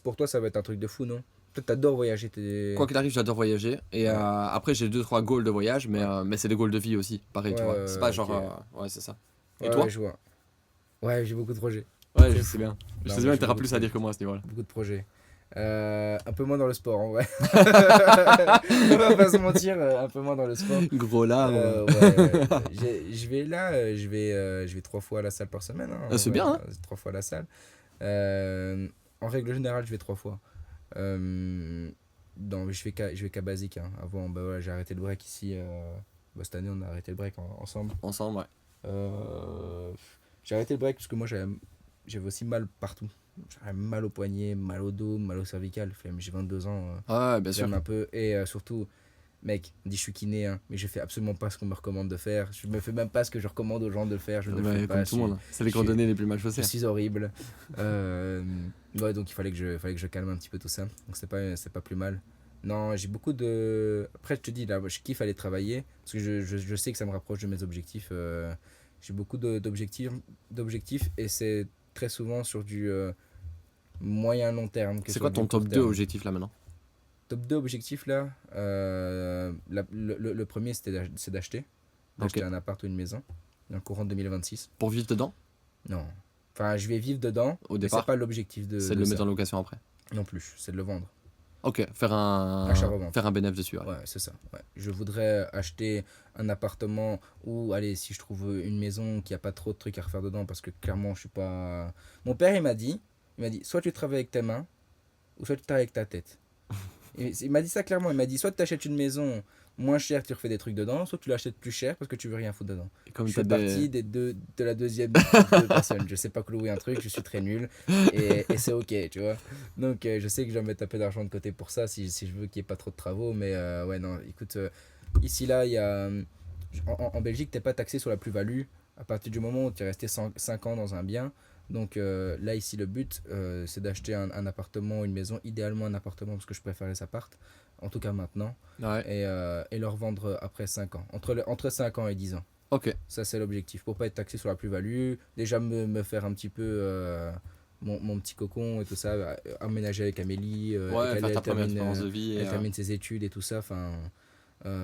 pour toi, ça va être un truc de fou, non? Toi, t'adores voyager, Quoi qu'il arrive, j'adore voyager. Et Ouais. après, j'ai 2-3 goals de voyage, mais c'est des goals de vie aussi, pareil, tu Ouais, vois. ouais, C'est ouais, pas genre. ok. Ouais, c'est ça. Et Ouais, toi? ouais, je vois. Ouais, j'ai beaucoup de projets. Ouais, C'est je fou. sais bien. Je Non, sais mais bien j'ai que t'auras beaucoup de plus à dire projets. que moi à ce niveau-là. Beaucoup de projets. Un peu moins dans le sport, en vrai. On va pas se mentir, un peu moins dans le sport. Gros larmes. Ouais. Je vais 3 fois à la salle par semaine, hein, Ah, c'est ouais, bien, hein? 3 fois à la salle. En règle générale, je vais 3 fois. Non, je vais qu'à basique, hein. Avant, bah, voilà, j'ai arrêté le break ici. Bah, cette année, on a arrêté le break ensemble. Ensemble, ouais. J'ai arrêté le break parce que moi, j'avais aussi mal partout. J'avais mal au poignet, mal au dos, mal au cervical. Flemme, j'ai 22 ans. Ouais, bien sûr. J'aime un peu. Et surtout, mec, on dit je suis kiné, hein, mais je fais absolument pas ce qu'on me recommande de faire. Je me fais même pas ce que je recommande aux gens de faire. Je ne le Ouais, fais pas. comme tout le monde. C'est les je suis- coordonnées les plus mal Je chaussées. suis horrible. Ouais, donc il fallait que je calme un petit peu tout ça. Donc c'est pas plus mal. Non, j'ai beaucoup de. Après, je te dis, là, je kiffe aller travailler parce que je sais que ça me rapproche de mes objectifs. J'ai beaucoup d'objectifs et c'est très souvent sur du moyen long terme. que C'est sur quoi du ton court top 2 terme. objectif là maintenant? Top 2 objectifs là, le premier c'est d'acheter Ok. un appart ou une maison dans le courant de 2026. Pour vivre dedans, Non. Enfin, je vais vivre dedans, au mais c'est départ, pas l'objectif c'est de de le ça. mettre en location après. Non plus, c'est de le vendre. Ok, faire Achat-revente. faire un bénéfice dessus. Ouais. Ouais, c'est ça. Ouais. Je voudrais acheter un appartement ou, allez, si je trouve une maison qui a pas trop de trucs à refaire dedans, parce que clairement, je suis pas. Mon père, il m'a dit, soit tu travailles avec tes mains, ou soit tu travailles avec ta tête. Il m'a dit ça clairement. Il m'a dit, soit tu achètes une maison moins chère, tu refais des trucs dedans, soit tu l'achètes plus cher parce que tu veux rien foutre dedans. Et comme Je t'as fais des... partie de la deuxième type de personne. Je sais pas clouer un truc, je suis très nul et c'est ok, tu vois. Donc je sais que je dois mettre un peu d'argent de côté pour ça si je veux qu'il n'y ait pas trop de travaux. Mais ouais, non, écoute, ici, là, il y a. En Belgique, t'es pas taxé sur la plus-value à partir du moment où tu es resté 5 ans dans un bien. Donc là, ici, le but, c'est d'acheter un appartement, une maison, idéalement un appartement parce que je préfère les appartes, en tout cas maintenant, Ouais. et le revendre après 5 ans, entre 5 ans et 10 ans. Ok. Ça, c'est l'objectif, pour pas être taxé sur la plus-value, déjà me faire un petit peu mon petit cocon et tout ça, aménager avec Amélie, et Ouais, qu'elle faire ta elle première termine, expérience de vie. elle termine ses études et tout ça. Enfin,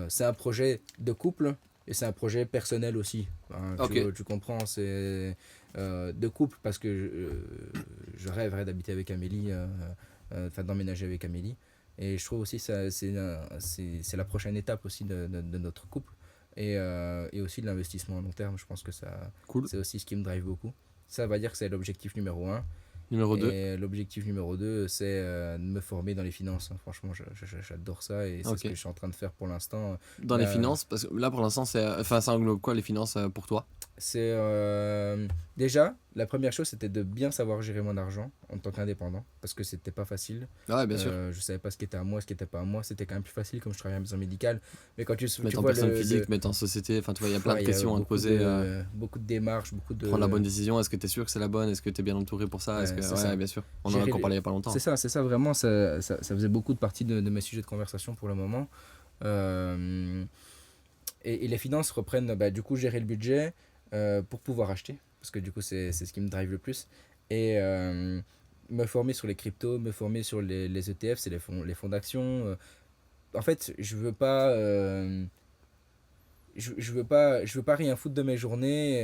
c'est un projet de couple et c'est un projet personnel aussi. Enfin, Ok. tu comprends, c'est de couple parce que je rêverais d'habiter avec Amélie, enfin d'emménager avec Amélie. Et je trouve aussi que c'est la prochaine étape aussi de notre couple et aussi de l'investissement à long terme. Je pense que Cool. c'est aussi ce qui me drive beaucoup. Ça va dire que c'est l'objectif numéro un. Numéro 2. Et l'objectif numéro 2, c'est de me former dans les finances. Franchement, j'adore ça et c'est ce Ok. que je suis en train de faire pour l'instant. Dans les Là, finances, parce que là pour l'instant, ça englobe quoi les finances pour toi? c'est déjà, la première chose, c'était de bien savoir gérer mon argent en tant qu'indépendant parce que c'était pas facile. Ouais, bien sûr. Je savais pas ce qui était à moi, ce qui était pas à moi. C'était quand même plus facile comme je travaillais à la maison médicale. Mais quand tu Mettre en vois personne physique, mettre en société, enfin tu vois, il y a plein de ouais, il y a questions à te poser. beaucoup de démarches, beaucoup de. Prendre la bonne décision, est-ce que tu es sûr que c'est la bonne? Est-ce que tu es bien entouré pour ça? Est-ce Ouais, que... c'est Ouais, ça. bien sûr. On en a Gérer encore parlé il y a pas longtemps. C'est ça, vraiment, ça faisait beaucoup de partie de mes sujets de conversation pour le moment. Euh, et les finances reprennent, bah, du coup, gérer le budget pour pouvoir acheter, parce que du coup, c'est ce qui me drive le plus. Et me former sur les cryptos, me former sur les ETF, c'est les fonds d'action. En fait, je veux pas rien foutre de mes journées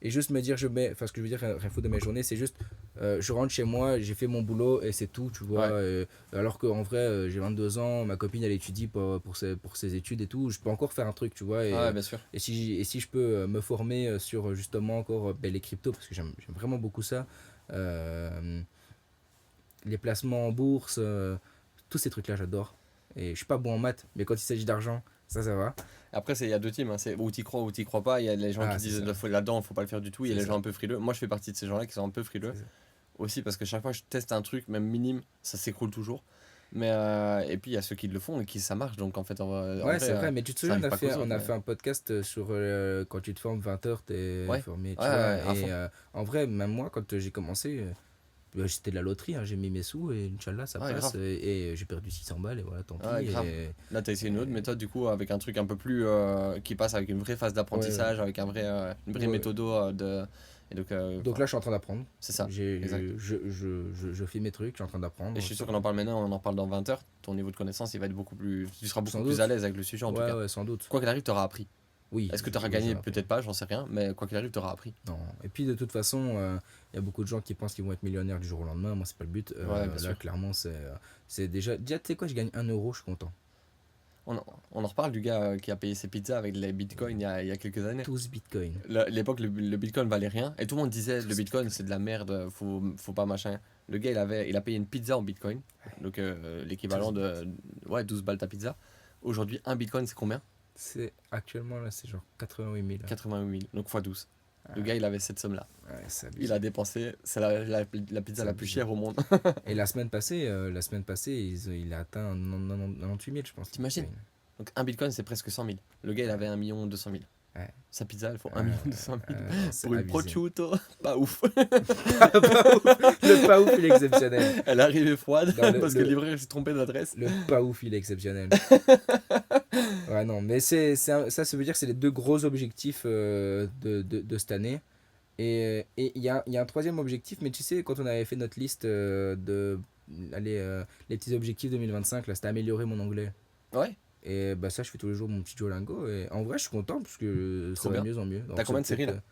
et juste me dire enfin ce que je veux dire rien foutre de mes journées, c'est juste je rentre chez moi, j'ai fait mon boulot et c'est tout, tu vois. Ouais. Alors qu'en vrai j'ai 22 ans, ma copine elle étudie pour ses études et tout, je peux encore faire un truc, tu vois. Ouais, bien sûr. Et si je peux me former sur justement encore les cryptos, parce que j'aime vraiment beaucoup ça, euh, les placements en bourse, tous ces trucs là j'adore. Et je suis pas bon en maths, mais quand il s'agit d'argent, ça va. Après, il y a deux teams, hein. C'est où tu crois ou tu crois pas. Il y a les gens qui C'est disent ça. là-dedans, faut pas le faire du tout. Il y a C'est les ça. gens un peu frileux. Moi, je fais partie de ces gens-là qui sont un peu frileux. C'est ça. Aussi, parce que chaque fois que je teste un truc, même minime, ça s'écroule toujours. Mais et puis, il y a ceux qui le font et qui ça marche. Donc, en fait, en Ouais, vrai, c'est vrai, mais tu te ça souviens, arrive pas qu'aux on autres. a fait un podcast sur quand tu te formes 20 heures, t'es Ouais, formé, ouais, tu vois. ouais, à Et fond. en vrai, même moi, quand j'ai commencé, c'était de la loterie, hein, j'ai mis mes sous et Inch'Allah, ça Ouais, passe. grave. Et j'ai perdu 600 balles et voilà, tant Ouais, pis. grave. Là, tu as essayé une autre méthode, du coup, avec un truc un peu plus. Qui passe avec une vraie phase Ouais, d'apprentissage, avec une vraie ouais. méthode. Et donc, Donc là, je suis en train d'apprendre. c'est ça, exact. Je fais mes trucs, je suis en train d'apprendre. Et je suis sûr qu'on en parle maintenant, on en parle dans 20 heures. Ton niveau de connaissance, il va être beaucoup plus. Tu seras beaucoup Sans plus doute. à l'aise avec le sujet, en tout Ouais, cas. ouais, sans doute. Quoi qu'il arrive, tu auras appris. Oui, Est-ce que tu auras oui, gagné? j'aurais appris. Peut-être pas, j'en sais rien. Mais quoi qu'il arrive, tu auras appris. Non. Et puis de toute façon, il y a beaucoup de gens qui pensent qu'ils vont être millionnaires du jour au lendemain. Moi, c'est pas le but. Ouais, bien Là, sûr. clairement, c'est déjà. Déjà, tu sais quoi, je gagne 1 euro, je suis content. On en reparle du gars qui a payé ses pizzas avec les bitcoins il y a quelques années. Tous Bitcoin. L'époque, le bitcoin valait rien. Et tout le monde disait le bitcoin c'est de la merde, faut pas machin. Le gars il a payé une pizza en bitcoin. Donc l'équivalent de ouais, 12 balles ta pizza. Aujourd'hui, un bitcoin c'est combien? Actuellement, là, c'est genre 88 000. 88 000. Donc x 12. Le gars il avait cette somme là. Ouais, c'est Il abusé. a dépensé, c'est la pizza C'est la plus abusé. chère au monde. Et la semaine passée, il a atteint 98 000, je pense. T'imagines? Bitcoin. Donc un bitcoin c'est presque 100 000. Le gars il avait 1 200 000. Ouais. Sa pizza elle faut 1 200 000. Non, c'est Pour une abusé. prosciutto, pas ouf. Le pas ouf, il est exceptionnel. Elle est arrivée froide Dans parce que le livreur s'est trompé d'adresse. Le pas ouf, il est exceptionnel. Ouais, non, mais ça veut dire que c'est les deux gros objectifs de cette année. Et il y a un troisième objectif, mais tu sais, quand on avait fait notre liste les petits objectifs 2025, là, c'était améliorer mon anglais. Ouais, Et bah ça, je fais tous les jours mon petit Duolingo. Et en vrai, je suis content parce que ça trop va de bien. mieux en mieux. T'as Donc, combien de c'est séries là? peut-être,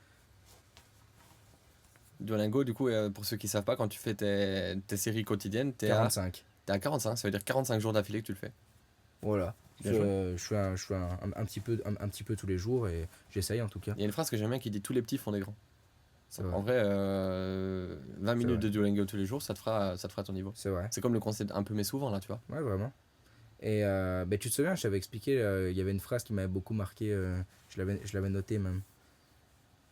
Duolingo, du coup, pour ceux qui savent pas, quand tu fais tes séries quotidiennes, t'es à 45. T'es à 45, ça veut dire 45 jours d'affilée que tu le fais. Voilà. Bien Je fais un petit peu tous les jours et j'essaye en tout cas. Il y a une phrase que j'aime bien qui dit tous les petits font des grands. C'est Donc, vrai. en vrai, 20 C'est minutes vrai. de Duolingo tous les jours, ça te fera ton niveau. C'est vrai. C'est comme le concept un peu mais souvent là, tu vois. Ouais, vraiment. Et ben, tu te souviens, je t'avais expliqué, il y avait une phrase qui m'avait beaucoup marqué, je l'avais noté même.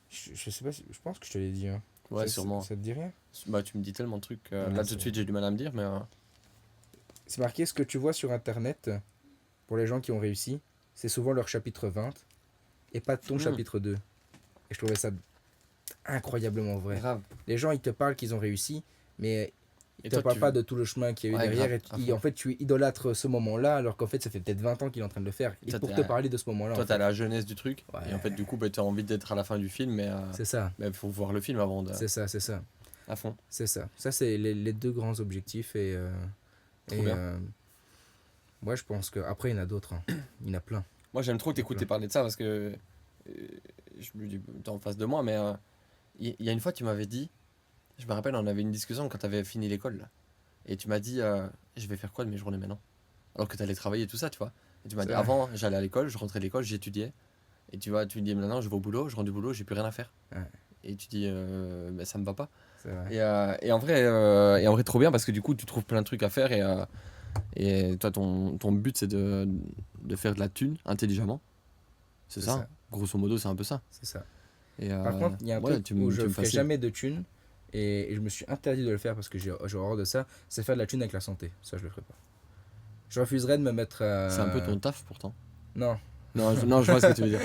Je sais pas, je pense que je te l'ai dit. Hein. Ouais, sûrement. Ça te dit rien? Bah, tu me dis tellement de trucs. Ouais, Là, c'est tout de vrai. suite, j'ai du mal à me dire, mais. C'est marqué ce que tu vois sur internet pour les gens qui ont réussi, c'est souvent leur chapitre 20 et pas ton Hmm, chapitre 2. Et je trouvais ça incroyablement vrai. grave. Les gens, ils te parlent qu'ils ont réussi, mais ils Et te toi, parlent pas de tout le chemin qu'il y a eu Ouais, derrière. grave, à Et fond. en fait, tu idolâtres ce moment-là, alors qu'en fait, ça fait peut-être 20 ans qu'il est en train de le faire. Et Toi, pour te parler de ce moment-là, en t'as fait. la jeunesse du truc. Ouais, Et en fait, du coup, bah, t'as envie d'être à la fin du film, c'est ça, mais faut voir le film avant de. c'est ça, c'est ça, À fond. c'est ça. Ça, c'est les deux grands objectifs. Trop Et bien. moi, je pense que après il y en a d'autres. Hein. Il y en a plein. Moi, j'aime trop Il y en a t'écouter plein. parler de ça parce que. Je me dis, t'es en face de moi, mais. Il y a une fois, tu m'avais dit. Je me rappelle, on avait une discussion quand t'avais fini l'école, là. Et tu m'as dit, je vais faire quoi de mes journées maintenant? Alors que t'allais travailler et tout ça, tu vois. Et tu m'as C'est dit, vrai. avant, j'allais à l'école, je rentrais de l'école, j'étudiais. Et tu vois, tu me dis, maintenant, je vais au boulot, je rentre du boulot, j'ai plus rien à faire. Ouais, Et tu dis, bah, ça me va pas. c'est vrai. Et en vrai, trop bien parce que du coup, tu trouves plein de trucs à faire. Et toi, ton but, c'est de faire de la thune intelligemment. C'est C'est ça, ça. hein. Grosso modo, c'est un peu ça. C'est ça. Et Par contre, il y a un ouais, truc où je tu ne me ferai fascines. jamais de thunes et je me suis interdit de le faire parce que j'ai horreur de ça. C'est faire de la thune avec la santé. Ça, je le ferai pas. Je refuserais de me mettre. C'est un peu ton taf pourtant. Non. Non, je vois ce que tu veux dire.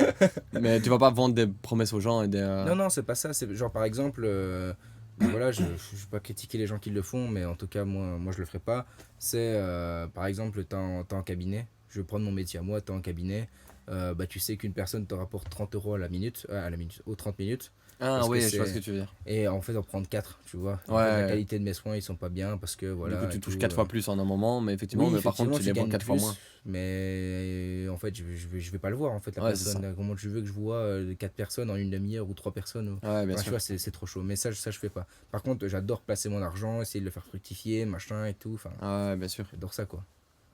Mais tu vas pas vendre des promesses aux gens et des. Non, non, c'est pas ça. C'est genre, par exemple, ben voilà, je ne vais pas critiquer les gens qui le font, mais en tout cas, moi je le ferai pas. C'est, par exemple, t'es en cabinet. Je vais prendre mon métier à moi, t'es en cabinet. Bah, tu sais qu'une personne te rapporte 30 euros à la minute, aux 30 minutes. Ah Parce que oui, je vois ce que c'est. tu veux dire. Et en fait, en prendre 4 tu vois. En Ouais, fait, la ouais. qualité de mes soins, ils sont pas bien parce que Du coup, voilà. tu Et touches tout, 4 fois plus en un moment, mais effectivement, Oui, mais par contre, effectivement, tu tu les vends gagnes 4 fois moins. plus, mais en fait, je vais pas le voir. En fait, la Ouais, c'est ça. personne, comment tu veux que je vois 4 personnes en une demi-heure ou 3 personnes Ouais, bien Enfin, tu sûr. vois, c'est trop chaud. Mais ça, je fais pas. Par contre, j'adore placer mon argent, essayer de le faire fructifier, machin et tout. Enfin, Ouais, bien sûr. j'adore ça, quoi.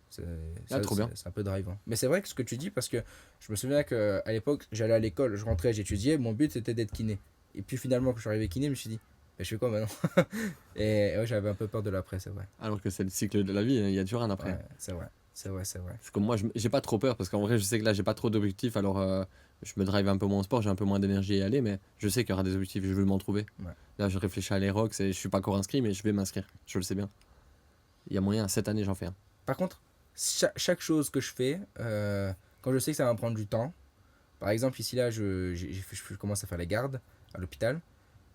C'est Ah, trop bien. c'est un peu drivant. Mais c'est vrai que ce que tu dis, parce que je me souviens qu'à l'époque, j'allais à l'école, je rentrais, j'étudiais, mon but c'était d'être kiné. Et puis finalement, quand je suis arrivé kiné, je me suis dit, bah, je fais quoi maintenant? Et ouais, j'avais un peu peur de l'après, c'est vrai. Alors que c'est le cycle de la vie, hein, il y a toujours un après. Ouais, c'est vrai. C'est vrai, c'est vrai. C'est comme moi, j'ai pas trop peur parce qu'en vrai, je sais que là, j'ai pas trop d'objectifs, alors je me drive un peu moins au sport, j'ai un peu moins d'énergie à y aller, mais je sais qu'il y aura des objectifs, je vais m'en trouver. Ouais. Là, je réfléchis à l'Aerox et je suis pas encore inscrit, mais je vais m'inscrire, je le sais bien. Il y a moyen, cette année, j'en fais un. Par contre, chaque chose que je fais, quand je sais que ça va me prendre du temps, par exemple ici là, je commence à faire les gardes à l'hôpital,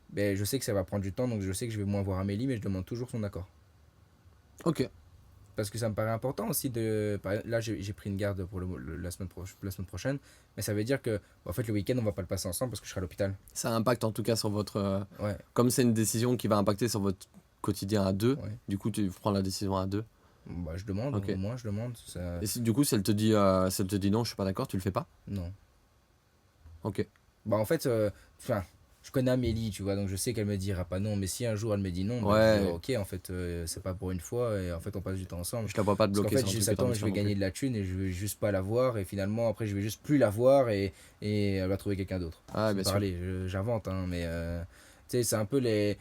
ben, je sais que ça va prendre du temps, donc je sais que je vais moins voir Amélie, mais je demande toujours son accord. Ok, Parce que ça me paraît important aussi de... Là, j'ai pris une garde pour la semaine prochaine, mais ça veut dire que, en fait, le week-end, on va pas le passer ensemble parce que je serai à l'hôpital. ça impacte en tout cas sur votre. Ouais, Comme c'est une décision qui va impacter sur votre quotidien à deux, ouais. du coup, tu prends la décision à deux. Bah, je demande, Ok. au moins, je demande. Ça... Et du coup, si elle te dit non, je suis pas d'accord, tu le fais pas. Non. Ok. Bah, en fait, enfin, je connais Amélie, tu vois, donc je sais qu'elle me dira pas non, mais si un jour elle me dit non, bah, je dis Ouais, ok, en fait, c'est pas pour une fois, et en fait, on passe du temps ensemble. je la vois pas te Parce qu'en bloquer fait, sur un j'ai truc 7 que t'as envie ans, de je faire vais non gagner plus. de la thune et je vais juste pas la voir, et finalement, après, je vais juste plus la voir et elle va trouver quelqu'un d'autre. Ah, Sans bien sûr. parler, j'invente, hein, mais tu sais, c'est un peu les,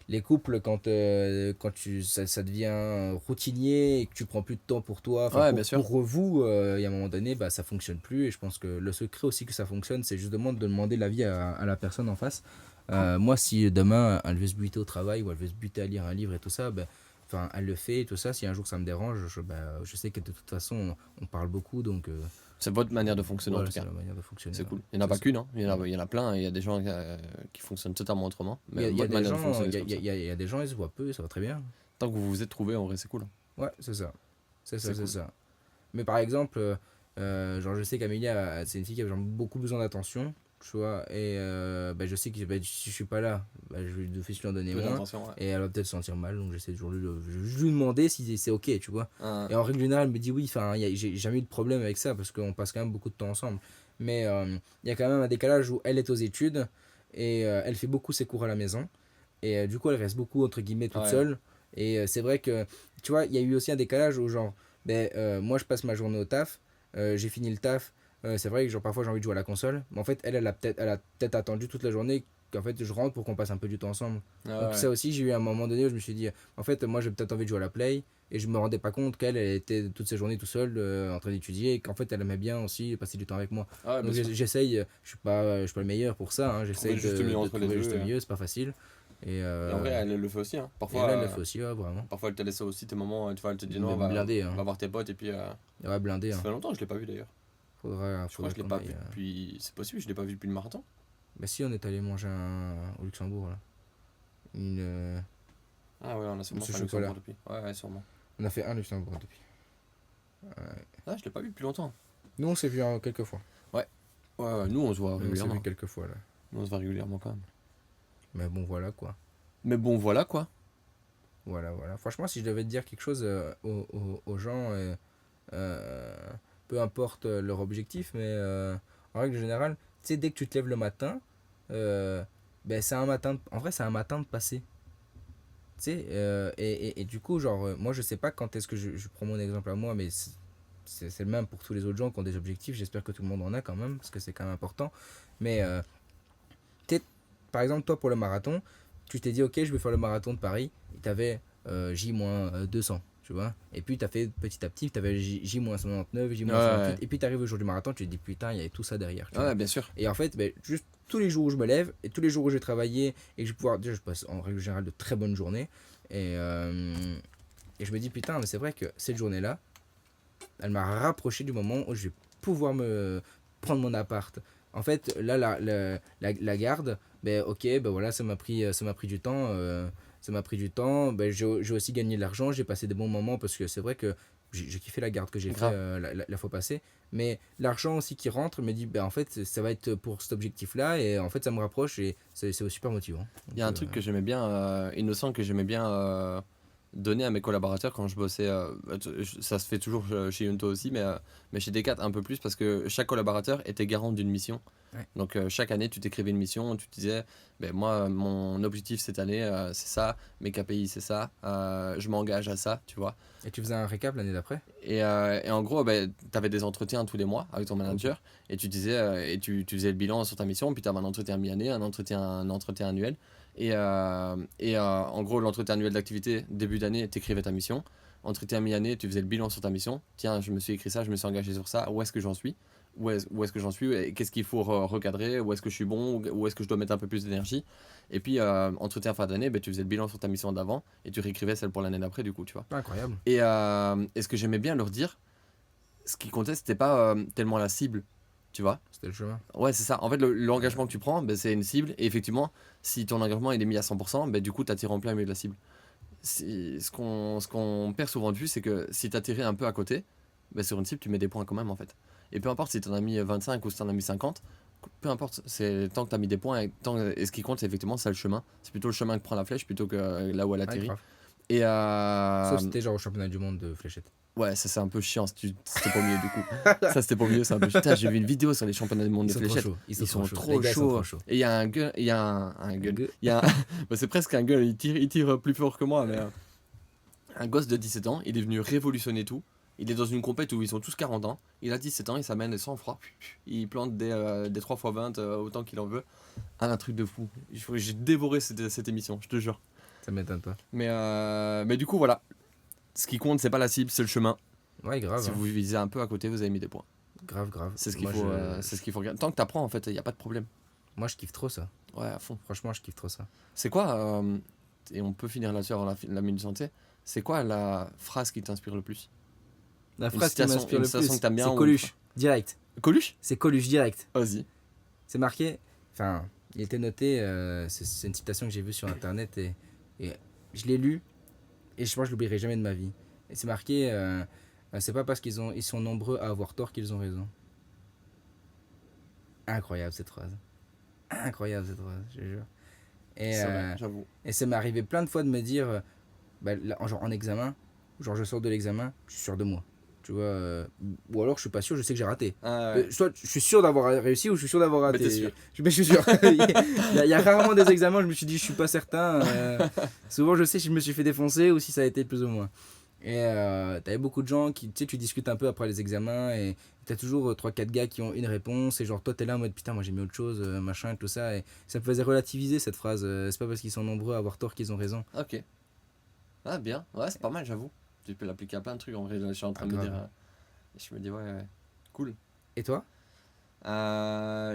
les couples quand ça devient routinier et que tu prends plus de temps pour toi, enfin, Ouais, bien sûr. pour vous, il y a un moment donné, bah, ça fonctionne plus, et je pense que le secret aussi que ça fonctionne, c'est justement de demander l'avis à la personne en face. Moi, si demain elle veut se buter au travail ou elle veut se buter à lire un livre et tout ça, ben, enfin, elle le fait et tout ça. Si un jour ça me dérange, je sais que de toute façon on parle beaucoup, donc C'est votre manière de fonctionner en voilà, tout c'est cas. la manière de fonctionner. C'est Ouais. cool. Il n'y en a C'est pas ça. qu'une, hein. Il y en a plein. Et il y a des gens qui fonctionnent totalement autrement. Mais Il y a votre des manière de gens, fonctionner, c'est comme ça. il y a des gens, ils se voient peu, et ça va très bien. Tant que vous vous êtes trouvés, en vrai, c'est cool. Ouais, c'est ça. C'est C'est cool. ça. Mais par exemple, genre je sais qu'Amélie, c'est une fille qui a genre beaucoup besoin d'attention, tu vois, et bah, je sais que bah, si je suis pas là, bah, je vais d'office lui en donner Peu moins, d'intention, ouais. et elle va peut-être se sentir mal, donc j'essaie toujours je vais juste lui demander si c'est ok, tu vois. Hein, Et en règle générale, elle me dit oui, enfin, j'ai jamais eu de problème avec ça, parce qu'on passe quand même beaucoup de temps ensemble. Mais il y a quand même un décalage où elle est aux études, et elle fait beaucoup ses cours à la maison, et du coup elle reste beaucoup, entre guillemets, toute ouais. seule. Et c'est vrai que, tu vois, il y a eu aussi un décalage où, genre, moi, je passe ma journée au taf, j'ai fini le taf, c'est vrai que, genre, parfois, j'ai envie de jouer à la console, mais en fait, elle a peut-être attendu toute la journée qu'en fait, je rentre pour qu'on passe un peu du temps ensemble. Ah Donc, ouais. ça aussi, j'ai eu un moment donné où je me suis dit, en fait, moi, j'ai peut-être envie de jouer à la Play, et je me rendais pas compte qu'elle elle était toutes ses journées tout seule en train d'étudier, et qu'en fait, elle aimait bien aussi passer du temps avec moi. Ah ouais, bien Donc, sûr. j'essaye, je suis pas le meilleur pour ça, hein, Trouver j'essaye le juste milieu de entre les trouver le deux. juste milieu, c'est pas facile. Et, Et en vrai, elle le fait aussi, hein. et là, elle le fait aussi, ouais, vraiment. Parfois, elle te laisse aussi tes moments, tu vois, elle te dit non, Même blindé, va hein. voir tes potes, et puis Ouais, blindé, ça hein. fait longtemps que je l'ai pas vu d'ailleurs. Je crois Faudra que je l'ai qu'on pas aille. vu depuis. C'est possible, je l'ai pas vu depuis le marathon. Bah, si, on est allé manger au Luxembourg, là. Une, Ah ouais, on a sûrement ce fait un chocolat. Luxembourg depuis. Ouais, ouais, sûrement. On a fait un Luxembourg depuis. Ah, je l'ai pas vu depuis longtemps. Nous, on s'est vu quelques fois. Ouais, ouais, ouais, nous on se voit Nous, on s'est vu régulièrement. quelques fois, là. Nous on se voit régulièrement quand même. Mais bon, voilà, quoi. Mais bon, voilà quoi. Voilà, voilà. Franchement, si je devais te dire quelque chose aux gens, euh, peu importe leur objectif, mais en règle générale, tu sais, dès que tu te lèves le matin, c'est un matin, en vrai, c'est un matin de passé. Tu sais, et du coup, genre, moi, je sais pas quand est-ce que je prends mon exemple à moi, mais c'est le même pour tous les autres gens qui ont des objectifs. J'espère que tout le monde en a quand même, parce que c'est quand même important. Mais, tu sais, par exemple, toi, pour le marathon, tu t'es dit, ok, je vais faire le marathon de Paris, et tu avais J-200, tu vois. Et puis, tu as fait petit à petit, tu avais J-99, Ouais, ouais, J-98, et puis tu arrives au jour du marathon, tu te dis, putain, il y avait tout ça derrière, tu ouais, vois. ouais, bien sûr. Et en fait, juste tous les jours où je me lève et tous les jours où j'ai travaillé et que je vais pouvoir. Déjà, je passe en règle générale de très bonnes journées. Et, et je me dis, putain, mais c'est vrai que cette journée-là, elle m'a rapproché du moment où je vais pouvoir me prendre mon appart. En fait, là, la garde, ok, voilà, ça m'a pris du temps. Ça m'a pris du temps. J'ai aussi gagné de l'argent, j'ai passé des bons moments parce que c'est vrai que j'ai kiffé la garde que j'ai fait Grave. la fois passée. Mais l'argent aussi qui rentre me dit, en fait, ça va être pour cet objectif-là. Et en fait, ça me rapproche et c'est super motivant. Il y a Donc, un truc que j'aimais bien, innocent, que j'aimais bien donner à mes collaborateurs quand je bossais. Ça se fait toujours chez Yunto aussi, mais chez D4 un peu plus parce que chaque collaborateur était garant d'une mission. ouais. Donc chaque année, tu t'écrivais une mission, tu te disais, moi, mon objectif cette année, c'est ça, mes KPI, c'est ça, je m'engage à ça, tu vois. Et tu faisais un récap l'année d'après? Et en gros, tu avais des entretiens tous les mois avec ton Ok. manager et tu disais et tu faisais le bilan sur ta mission, puis tu avais un entretien mi-année, un entretien annuel. En gros, l'entretien annuel d'activité, début d'année, tu écrivais ta mission. Entretien mi-année, tu faisais le bilan sur ta mission. Tiens, je me suis écrit ça, je me suis engagé sur ça, où est-ce que j'en suis? Où est-ce que j'en suis? Et qu'est-ce qu'il faut recadrer? Où est-ce que je suis bon? Où est-ce que je dois mettre un peu plus d'énergie? Et puis, entretien fin d'année, tu faisais le bilan sur ta mission d'avant et tu réécrivais celle pour l'année d'après, du coup, tu vois. Incroyable. Et ce que j'aimais bien leur dire, ce qui comptait, c'était pas tellement la cible, tu vois. C'était le chemin. Ouais, c'est ça. En fait, l'engagement que tu prends, c'est une cible. Et effectivement, si ton engagement il est mis à 100%, du coup, tu attires en plein milieu de la cible. Ce qu'on perd souvent de vue, c'est que si tu atterris un peu à côté, sur une cible, tu mets des points quand même, en fait. Et peu importe si tu en as mis 25 ou si tu en as mis 50, peu importe. C'est tant que tu as mis des points. Et ce qui compte, c'est effectivement, c'est le chemin. C'est plutôt le chemin que prend la flèche plutôt que là où elle Ouais, atterrit. grave. Et Sauf si c'était genre au championnat du monde de fléchette. ouais, ça c'est un peu chiant, c'était pas mieux du coup. Ça c'était pas mieux, c'est un peu chiant. Putain, j'ai vu une vidéo sur les championnats du monde Ils de sont trop fléchettes. chauds. Ils sont Les trop gars, ils sont chauds. trop chauds. Et il y a un gun, il y a un gun. Gu- Il y a c'est presque un gun, il tire plus fort que moi, mais un gosse de 17 ans, il est venu révolutionner tout. Il est dans une compète où ils sont tous 40 ans. Il a 17 ans, il s'amène sans froid. Il plante des 3x20 autant qu'il en veut. Un truc de fou. J'ai dévoré cette émission, je te jure. Ça m'étonne pas. Mais du coup, voilà. Ce qui compte, c'est pas la cible, c'est le chemin. Ouais, grave. Si Hein. vous visez un peu à côté, vous avez mis des points. Grave, grave. C'est ce qu'il Moi, faut, c'est ce qu'il faut regarder. Tant que t'apprends, en fait, il n'y a pas de problème. moi, je kiffe trop ça. Ouais, à fond. Franchement, je kiffe trop ça. C'est quoi, et on peut finir là-dessus avant la minute santé, c'est quoi la phrase qui t'inspire le plus? La Une phrase qui citation- m'inspire une le citation plus, que t'aimes bien c'est ou- Coluche. Direct. Coluche? C'est Coluche, direct. Vas-y. C'est marqué. Enfin, il était noté. C'est une citation que j'ai vue sur internet et je l'ai lu et je pense que je l'oublierai jamais de ma vie. Et c'est marqué. C'est pas parce ils sont nombreux à avoir tort qu'ils ont raison. Incroyable cette phrase. Incroyable cette phrase, je te jure. Et, C'est vrai, j'avoue. et ça m'est arrivé plein de fois de me dire, genre en examen, genre je sors de l'examen, je suis sûr de moi. Tu vois, ou alors je suis pas sûr, je sais que j'ai raté. Ah, ouais. Soit je suis sûr d'avoir réussi ou je suis sûr d'avoir raté. Mais t'es sûr. Mais je suis sûr. Il y a rarement des examens où je me suis dit je suis pas certain. Souvent je sais si je me suis fait défoncer ou si ça a été plus ou moins. Et t'avais beaucoup de gens qui, tu sais, tu discutes un peu après les examens et t'as toujours 3-4 gars qui ont une réponse et genre toi t'es là en mode putain moi j'ai mis autre chose, machin, tout ça. Et ça me faisait relativiser cette phrase. C'est pas parce qu'ils sont nombreux à avoir tort qu'ils ont raison. Ok. Ah, bien. Ouais, c'est pas mal, j'avoue. Tu peux l'appliquer à plein de trucs. En vrai, là, je suis en train de me grave. dire. Je me dis, ouais, cool. Et toi?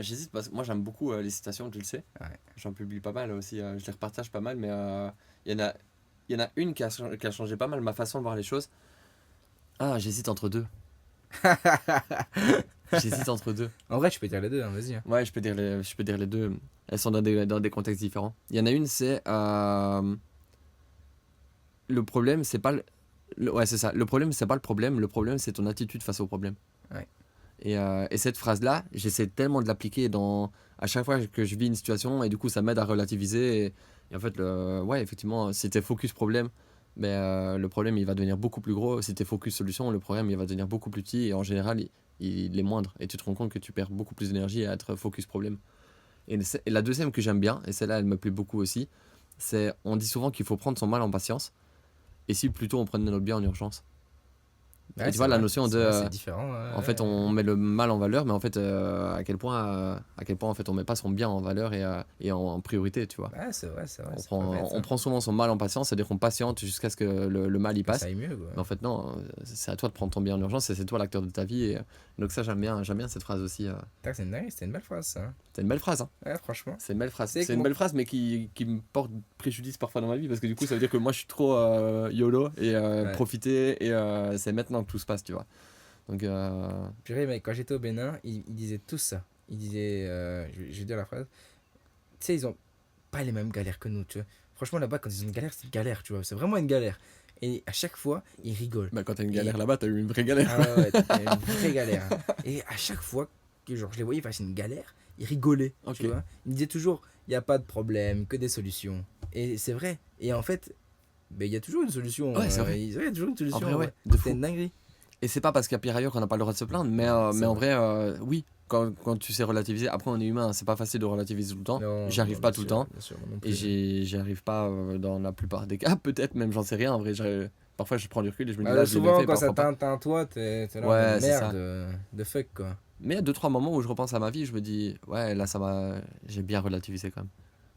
J'hésite parce que moi, j'aime beaucoup les citations, tu le sais. Ouais. J'en publie pas mal aussi. Je les repartage pas mal, mais il y en a, il y en a une qui a changé pas mal ma façon de voir les choses. Ah, j'hésite entre deux. J'hésite entre deux. En vrai, je peux dire les deux, hein, vas-y. Hein. Ouais, je peux dire les deux. Elles sont dans des contextes différents. Il y en a une, c'est le problème, c'est pas ouais, c'est ça. Le problème, c'est pas le problème. Le problème, c'est ton attitude face au problème. Ouais. Et cette phrase-là, j'essaie tellement de l'appliquer à chaque fois que je vis une situation et du coup, ça m'aide à relativiser. Et en fait, ouais, effectivement, si t'es focus problème, le problème, il va devenir beaucoup plus gros. Si t'es focus solution, le problème, il va devenir beaucoup plus petit. Et en général, il est moindre. Et tu te rends compte que tu perds beaucoup plus d'énergie à être focus problème. Et la deuxième que j'aime bien, et celle-là, elle me plaît beaucoup aussi, c'est on dit souvent qu'il faut prendre son mal en patience. Et si plutôt on prenait notre bien en urgence. Ouais, Et tu vois la notion de c'est différent. en fait on met le mal en valeur mais en fait à quel point en fait on met pas son bien en valeur et en priorité, tu vois. Ouais, c'est vrai, c'est vrai. On c'est pas bête, on ça. prend souvent son mal en patience, c'est-à-dire qu'on patiente jusqu'à ce que le mal y Que ça passe. aille mieux, quoi. Mais en fait non, c'est à toi de prendre ton bien en urgence et c'est toi l'acteur de ta vie et donc ça j'aime bien cette phrase aussi. Putain, c'est une dingue, c'était une belle phrase, ça. Hein. C'est une belle phrase hein. Ouais, franchement. C'est une belle phrase. C'est C'est une que belle phrase, mais qui me porte préjudice parfois dans ma vie parce que du coup, ça veut dire que moi, je suis trop YOLO et Ouais. profiter et c'est maintenant que tout se passe, tu vois. Donc, Purée, mec, quand j'étais au Bénin, ils disaient tous ça. Ils disaient, je vais dire la phrase, tu sais, ils ont pas les mêmes galères que nous, tu vois. Franchement, là-bas, quand ils ont une galère, c'est une galère, tu vois. C'est vraiment une galère. Et à chaque fois, ils rigolent. bah, quand t'as une Et- galère là-bas, t'as eu une vraie galère. Ah ouais, ouais, une vraie galère. Hein. Et à chaque fois que genre, je les voyais face à une galère, ils rigolaient, Ok. tu vois. Ils me disaient toujours, il n'y a pas de problème, que des solutions. Et c'est vrai. Et en fait, ben, il y a toujours une solution. Ouais, c'est vrai. Il y a toujours une solution. En vrai, ouais, de C'est fou. une dinguerie. Et c'est pas parce qu'il y a pire ailleurs qu'on n'a pas le droit de se plaindre, mais en vrai, oui, quand tu sais relativiser, après on est humain, c'est pas facile de relativiser tout le temps. Non, J'y arrive non, pas bien tout le sûr, temps. bien sûr, moi non Et plus. j'y arrive pas dans la plupart des cas, peut-être même, j'en sais rien. En vrai, parfois je prends du recul et je me dis Bah, là, je l'ai bien souvent, fait, quand ça parfois pas. teinte en toi, t'es là en Ouais, mode c'est ça. merde, de fuck, quoi. Mais il y a 2-3 moments où je repense à ma vie, je me dis, ouais, là, j'ai bien relativisé quand même.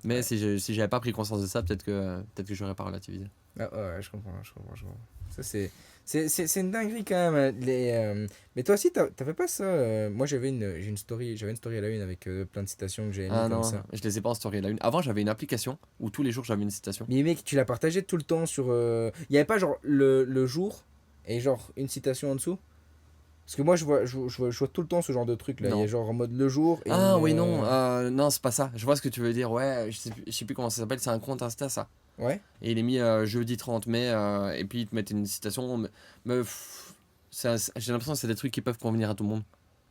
Mais Ouais. si j'avais pas pris conscience de ça, peut-être que j'aurais pas relativisé. Ah, ouais, je comprends, je comprends, je comprends. Ça, c'est une dinguerie quand même. Hein, mais toi aussi, t'avais pas ça. Moi, j'avais une story à la une avec plein de citations que j'avais mis Ah comme non, ça. je les ai pas en story la une. Avant, j'avais une application où tous les jours j'avais une citation. Mais mec, tu l'as partagé tout le temps sur. Il y avait pas genre le jour et genre une citation en dessous? Parce que moi, je vois tout le temps ce genre de truc là. Il y a Non. genre en mode le jour et. Ah oui, non, non, c'est pas ça. Je vois ce que tu veux dire. Ouais, je sais plus comment ça s'appelle, c'est un compte Insta ça. Ouais, Et il est mis jeudi 30 mai, et puis ils te mettent une citation. Mais j'ai l'impression que c'est des trucs qui peuvent convenir à tout le monde.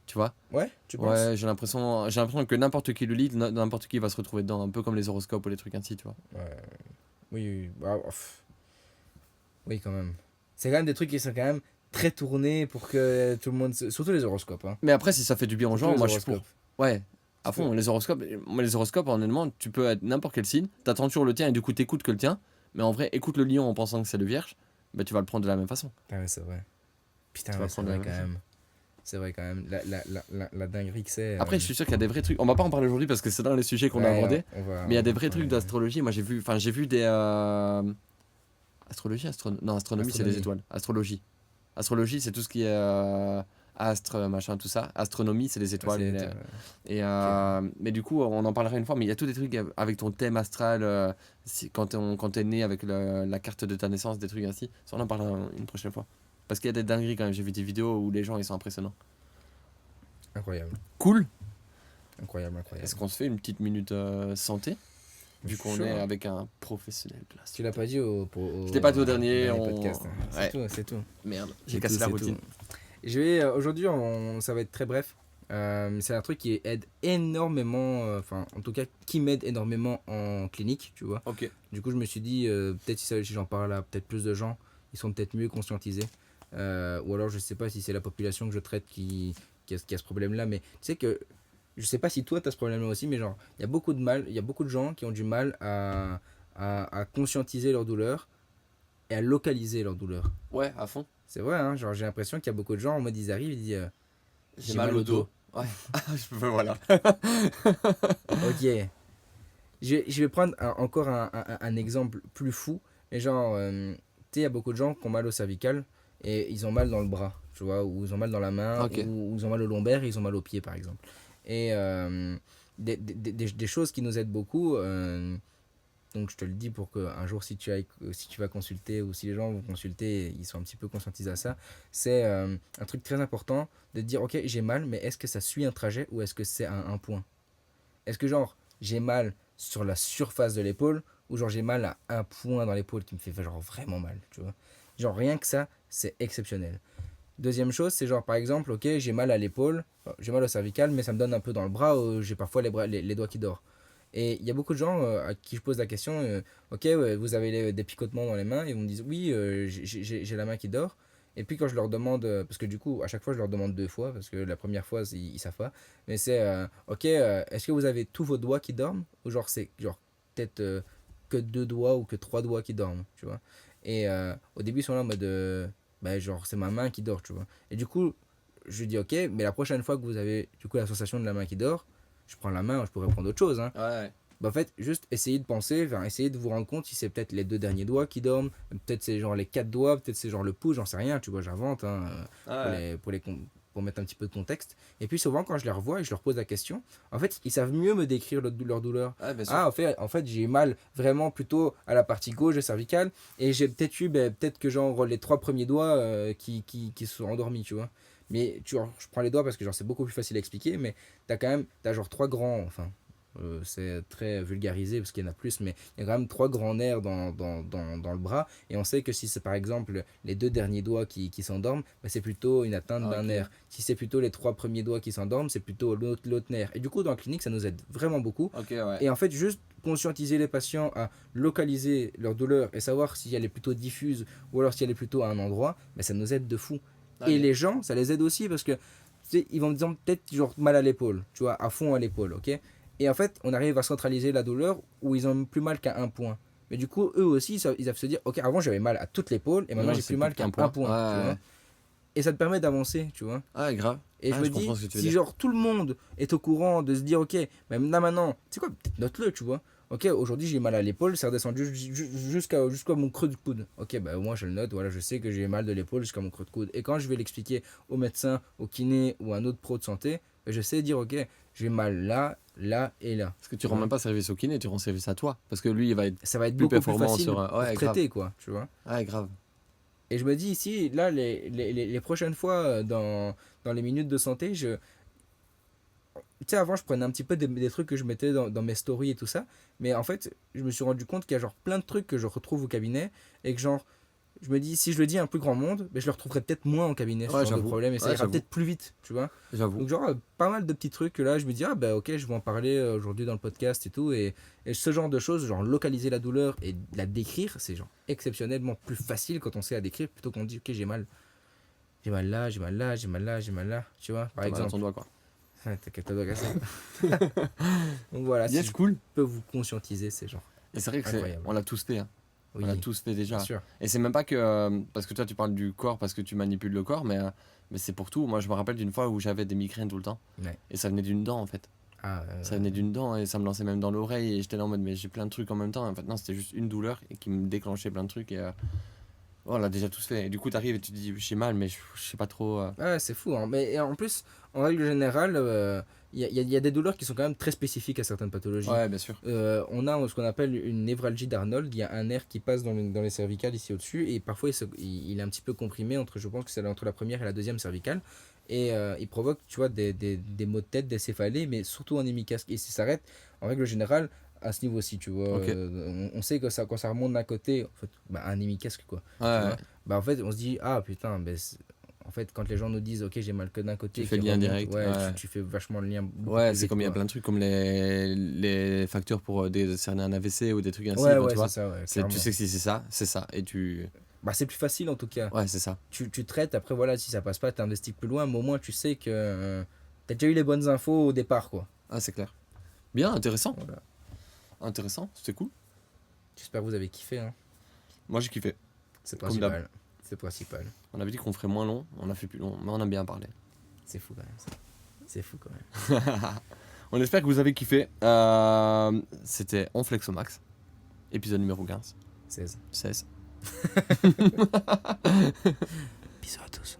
Tu vois? ouais, tu penses? Ouais, j'ai l'impression que n'importe qui le lit, n'importe qui va se retrouver dedans, un peu comme les horoscopes ou les trucs ainsi, tu vois. Ouais. Oui, oui. Bah, oui, quand même. C'est quand même des trucs qui sont quand même très tournés pour que tout le monde. Surtout les horoscopes. Hein. Mais après, si ça fait du bien aux Surtout gens, les moi je suis pour. horoscopes. Ouais, à Tu fond, les horoscopes, honnêtement, tu peux être n'importe quel signe, t'attends toujours le tien et du coup t'écoutes que le tien, mais en vrai, écoute le lion en pensant que c'est le vierge, bah tu vas le prendre de la même façon. Ah ouais, c'est vrai. Putain, Tu vas ouais, c'est prendre vrai la quand même même. C'est vrai quand même. La dinguerie que c'est. Après, je suis sûr qu'il y a des vrais trucs, on va pas en parler aujourd'hui parce que c'est dans les sujets qu'on a abordés, mais il y a des vrais trucs d'astrologie, moi j'ai vu des... Astrologie, non, astronomie c'est les Astronomie. étoiles, astrologie c'est tout ce qui est astre, machin, tout ça, astronomie c'est les étoiles, mais du coup on en parlera une fois, mais il y a tous des trucs avec ton thème astral, quand t'es né avec la carte de ta naissance, des trucs ainsi, ça on en parlera une prochaine fois. Parce qu'il y a des dingueries quand même, j'ai vu des vidéos où les gens ils sont impressionnants. Incroyable. Cool. Incroyable, incroyable. Est-ce qu'on se fait une petite minute santé vu qu'on Chaud, est hein. avec un professionnel de la Tu l'as pas dit Je t'ai pas dit au dernier, podcast. Hein. C'est Ouais. tout, c'est tout. Merde, j'ai C'est cassé tout, la c'est routine. tout. Je vais aujourd'hui, ça va être très bref. C'est un truc qui aide énormément, enfin en tout cas qui m'aide énormément en clinique, tu vois. Ok. Du coup, je me suis dit peut-être si j'en parle à peut-être plus de gens, ils sont peut-être mieux conscientisés. Ou alors je sais pas si c'est la population que je traite qui a ce problème-là, mais tu sais que je sais pas si toi tu as ce problème-là aussi, mais genre il y a beaucoup de gens qui ont du mal à conscientiser leur douleur et à localiser leur douleur. Ouais, à fond. C'est vrai, hein, genre j'ai l'impression qu'il y a beaucoup de gens en mode ils arrivent, ils disent J'ai mal au dos. Ouais. Voilà. Ok, je vais prendre encore un exemple plus fou. Et genre, tu sais, il y a beaucoup de gens qui ont mal au cervical et ils ont mal dans le bras, tu vois, ou ils ont mal dans la main, Ok. ou ils ont mal au lombaire et ils ont mal aux pieds, par exemple. Et des choses qui nous aident beaucoup, donc je te le dis pour qu'un jour, si tu vas consulter ou si les gens vont consulter, ils sont un petit peu conscientisés à ça, c'est un truc très important de dire, ok, j'ai mal, mais est-ce que ça suit un trajet ou est-ce que c'est un point? Est-ce que genre j'ai mal sur la surface de l'épaule ou genre j'ai mal à un point dans l'épaule qui me fait genre vraiment mal, tu vois? Genre rien que ça, c'est exceptionnel. Deuxième chose, c'est genre par exemple, ok, j'ai mal à l'épaule, j'ai mal au cervical, mais ça me donne un peu dans le bras, j'ai parfois les doigts qui dorment. Et il y a beaucoup de gens à qui je pose la question, ok, ouais, vous avez des picotements dans les mains, et ils me disent, oui, j'ai la main qui dort. Et puis quand je leur demande, parce que du coup, à chaque fois, je leur demande deux fois, parce que la première fois, ils savent pas, mais c'est, ok, est-ce que vous avez tous vos doigts qui dorment? Ou genre, c'est genre peut-être que deux doigts ou que trois doigts qui dorment, tu vois? Et au début, ils sont là en mode, bah, genre, c'est ma main qui dort, tu vois? Et du coup, je dis, ok, mais la prochaine fois que vous avez du coup la sensation de la main qui dort, je prends la main, je pourrais prendre autre chose, hein. Ouais. Bah, en fait, juste essayez de penser, enfin, essayez de vous rendre compte si c'est peut-être les deux derniers doigts qui dorment, peut-être c'est genre les quatre doigts, peut-être c'est genre le pouce, j'en sais rien, tu vois, j'invente, hein, Ouais. pour mettre un petit peu de contexte. Et puis souvent, quand je les revois et je leur pose la question, en fait, ils savent mieux me décrire leur douleur. Ouais, bien sûr. Ah, en fait j'ai eu mal vraiment plutôt à la partie gauche cervicale, et j'ai peut-être eu, ben, peut-être que genre les trois premiers doigts qui se sont endormis, tu vois. Mais tu vois, je prends les doigts parce que genre c'est beaucoup plus facile à expliquer, mais t'as genre trois grands, enfin, c'est très vulgarisé parce qu'il y en a plus, mais il y a quand même trois grands nerfs dans le bras. Et on sait que si c'est par exemple les deux derniers doigts qui s'endorment, bah, c'est plutôt une atteinte d'un Ok. nerf. Si c'est plutôt les trois premiers doigts qui s'endorment, c'est plutôt l'autre nerf. Et du coup, dans la clinique, ça nous aide vraiment beaucoup. Ok, ouais. Et en fait, juste conscientiser les patients à localiser leur douleur et savoir si elle est plutôt diffuse ou alors si elle est plutôt à un endroit, bah, ça nous aide de fou. Et Ok. les gens, ça les aide aussi parce que tu sais, ils vont me dire peut-être genre mal à l'épaule, tu vois, à fond à l'épaule, ok? Et en fait, on arrive à centraliser la douleur où ils ont plus mal qu'à un point. Mais du coup, eux aussi, ils doivent se dire, ok, avant j'avais mal à toute l'épaule et maintenant Non, j'ai c'est plus plus mal qu'un qu'à un point. point, tu vois. Ouais. Et ça te permet d'avancer, tu vois. Ouais, grave. Et je Ouais, me je comprends dis, ce que tu veux si dire. genre tout le monde est au courant de se dire, ok, même là maintenant, tu sais quoi, peut-être note-le, tu vois. Ok, aujourd'hui j'ai mal à l'épaule, c'est redescendu jusqu'à mon creux du coude. Ok, bah au moins je le note, voilà, je sais que j'ai mal de l'épaule jusqu'à mon creux de coude. Et quand je vais l'expliquer au médecin, au kiné ou à un autre pro de santé, bah, je sais dire, ok, j'ai mal là, là et là. Parce que tu Tu rends vois. même pas service au kiné, tu rends service à toi. Parce que lui, il va être Ça va être plus beaucoup plus performant facile sur. pour Ouais, grave. traiter, quoi, tu vois. Ouais, grave. Et je me dis ici, là, les prochaines fois, dans les minutes de santé, tu sais, avant, je prenais un petit peu des trucs que je mettais dans mes stories et tout ça. Mais en fait, je me suis rendu compte qu'il y a genre plein de trucs que je retrouve au cabinet. Et que genre, je me dis, si je le dis à un plus grand monde, mais je le retrouverai peut-être moins au cabinet, ce Ouais, genre de j'avoue. problème. Et ça Ouais, ira j'avoue. peut-être plus vite, tu vois. J'avoue. Donc, genre, pas mal de petits trucs que là, je me dis, ah bah ok, je vais en parler aujourd'hui dans le podcast et tout. Et ce genre de choses, genre localiser la douleur et la décrire, c'est genre exceptionnellement plus facile quand on sait la décrire plutôt qu'on dit, ok, j'ai mal. J'ai mal là, j'ai mal là, j'ai mal là, j'ai mal là, tu vois, par T'as mal à ton exemple. doigt, quoi. T'inquiète, pas de ça. Donc voilà, si Yes, je cool. peux vous conscientiser, c'est genre Et c'est vrai que incroyable. on l'a tous fait, hein. On l'a Oui, tous fait bien déjà. sûr. Et c'est même pas que. Parce que toi, tu parles du corps parce que tu manipules le corps, mais c'est pour tout. Moi, je me rappelle d'une fois où j'avais des migraines tout le temps. Ouais. Et ça venait d'une dent, en fait. Ah, Ça venait d'une dent et ça me lançait même dans l'oreille. Et j'étais là en mode, mais j'ai plein de trucs en même temps. En fait, non, c'était juste une douleur et qui me déclenchait plein de trucs. Et on l'a déjà tous fait. Et du coup, t'arrives et tu te dis, j'ai mal, mais je sais pas trop. ouais, c'est fou, hein. Mais et en plus, en règle générale, il y a des douleurs qui sont quand même très spécifiques à certaines pathologies. Ouais, bien sûr. On a ce qu'on appelle une névralgie d'Arnold. Il y a un nerf qui passe dans les cervicales ici au-dessus. Et parfois, il est un petit peu comprimé entre, je pense que c'est entre la première et la deuxième cervicale. Et il provoque, tu vois, des maux de tête, des céphalées, mais surtout en hémicasque. Et ça s'arrête, en règle générale, à ce niveau-ci, tu vois. Ok. On sait que ça, quand ça remonte d'un côté, en fait, bah, un hémicasque, quoi. Ouais, Tu ouais. vois. Bah, en fait, on se dit, ah putain, en fait, quand les gens nous disent, ok, j'ai mal que d'un côté, Tu fais le qui lien remonte, direct. ouais, Ouais. tu fais vachement le lien beaucoup Ouais, plus c'est vite, comme il y a quoi. plein de trucs comme les facteurs pour décerner un AVC ou des trucs ainsi, Ouais, enfin, ouais, tu c'est vois. ça, ouais, Tu clairement. sais que si c'est ça, c'est ça. Et tu. Bah, c'est plus facile en tout cas. Ouais, c'est ça. Tu traites, après voilà, si ça passe pas, t'investis plus loin, mais au moins tu sais que t'as déjà eu les bonnes infos au départ, quoi. Ah, c'est clair. Bien, intéressant. Voilà. Intéressant, c'était cool. J'espère que vous avez kiffé, hein. Moi, j'ai kiffé. C'est Comme d'hab. principal. C'est principal. On avait dit qu'on ferait moins long, on a fait plus long, mais on a bien parlé. C'est fou quand même, ça. C'est fou quand même. On espère que vous avez kiffé. C'était On Flex au Max, épisode numéro 15. 16. 16. Bisous à tous.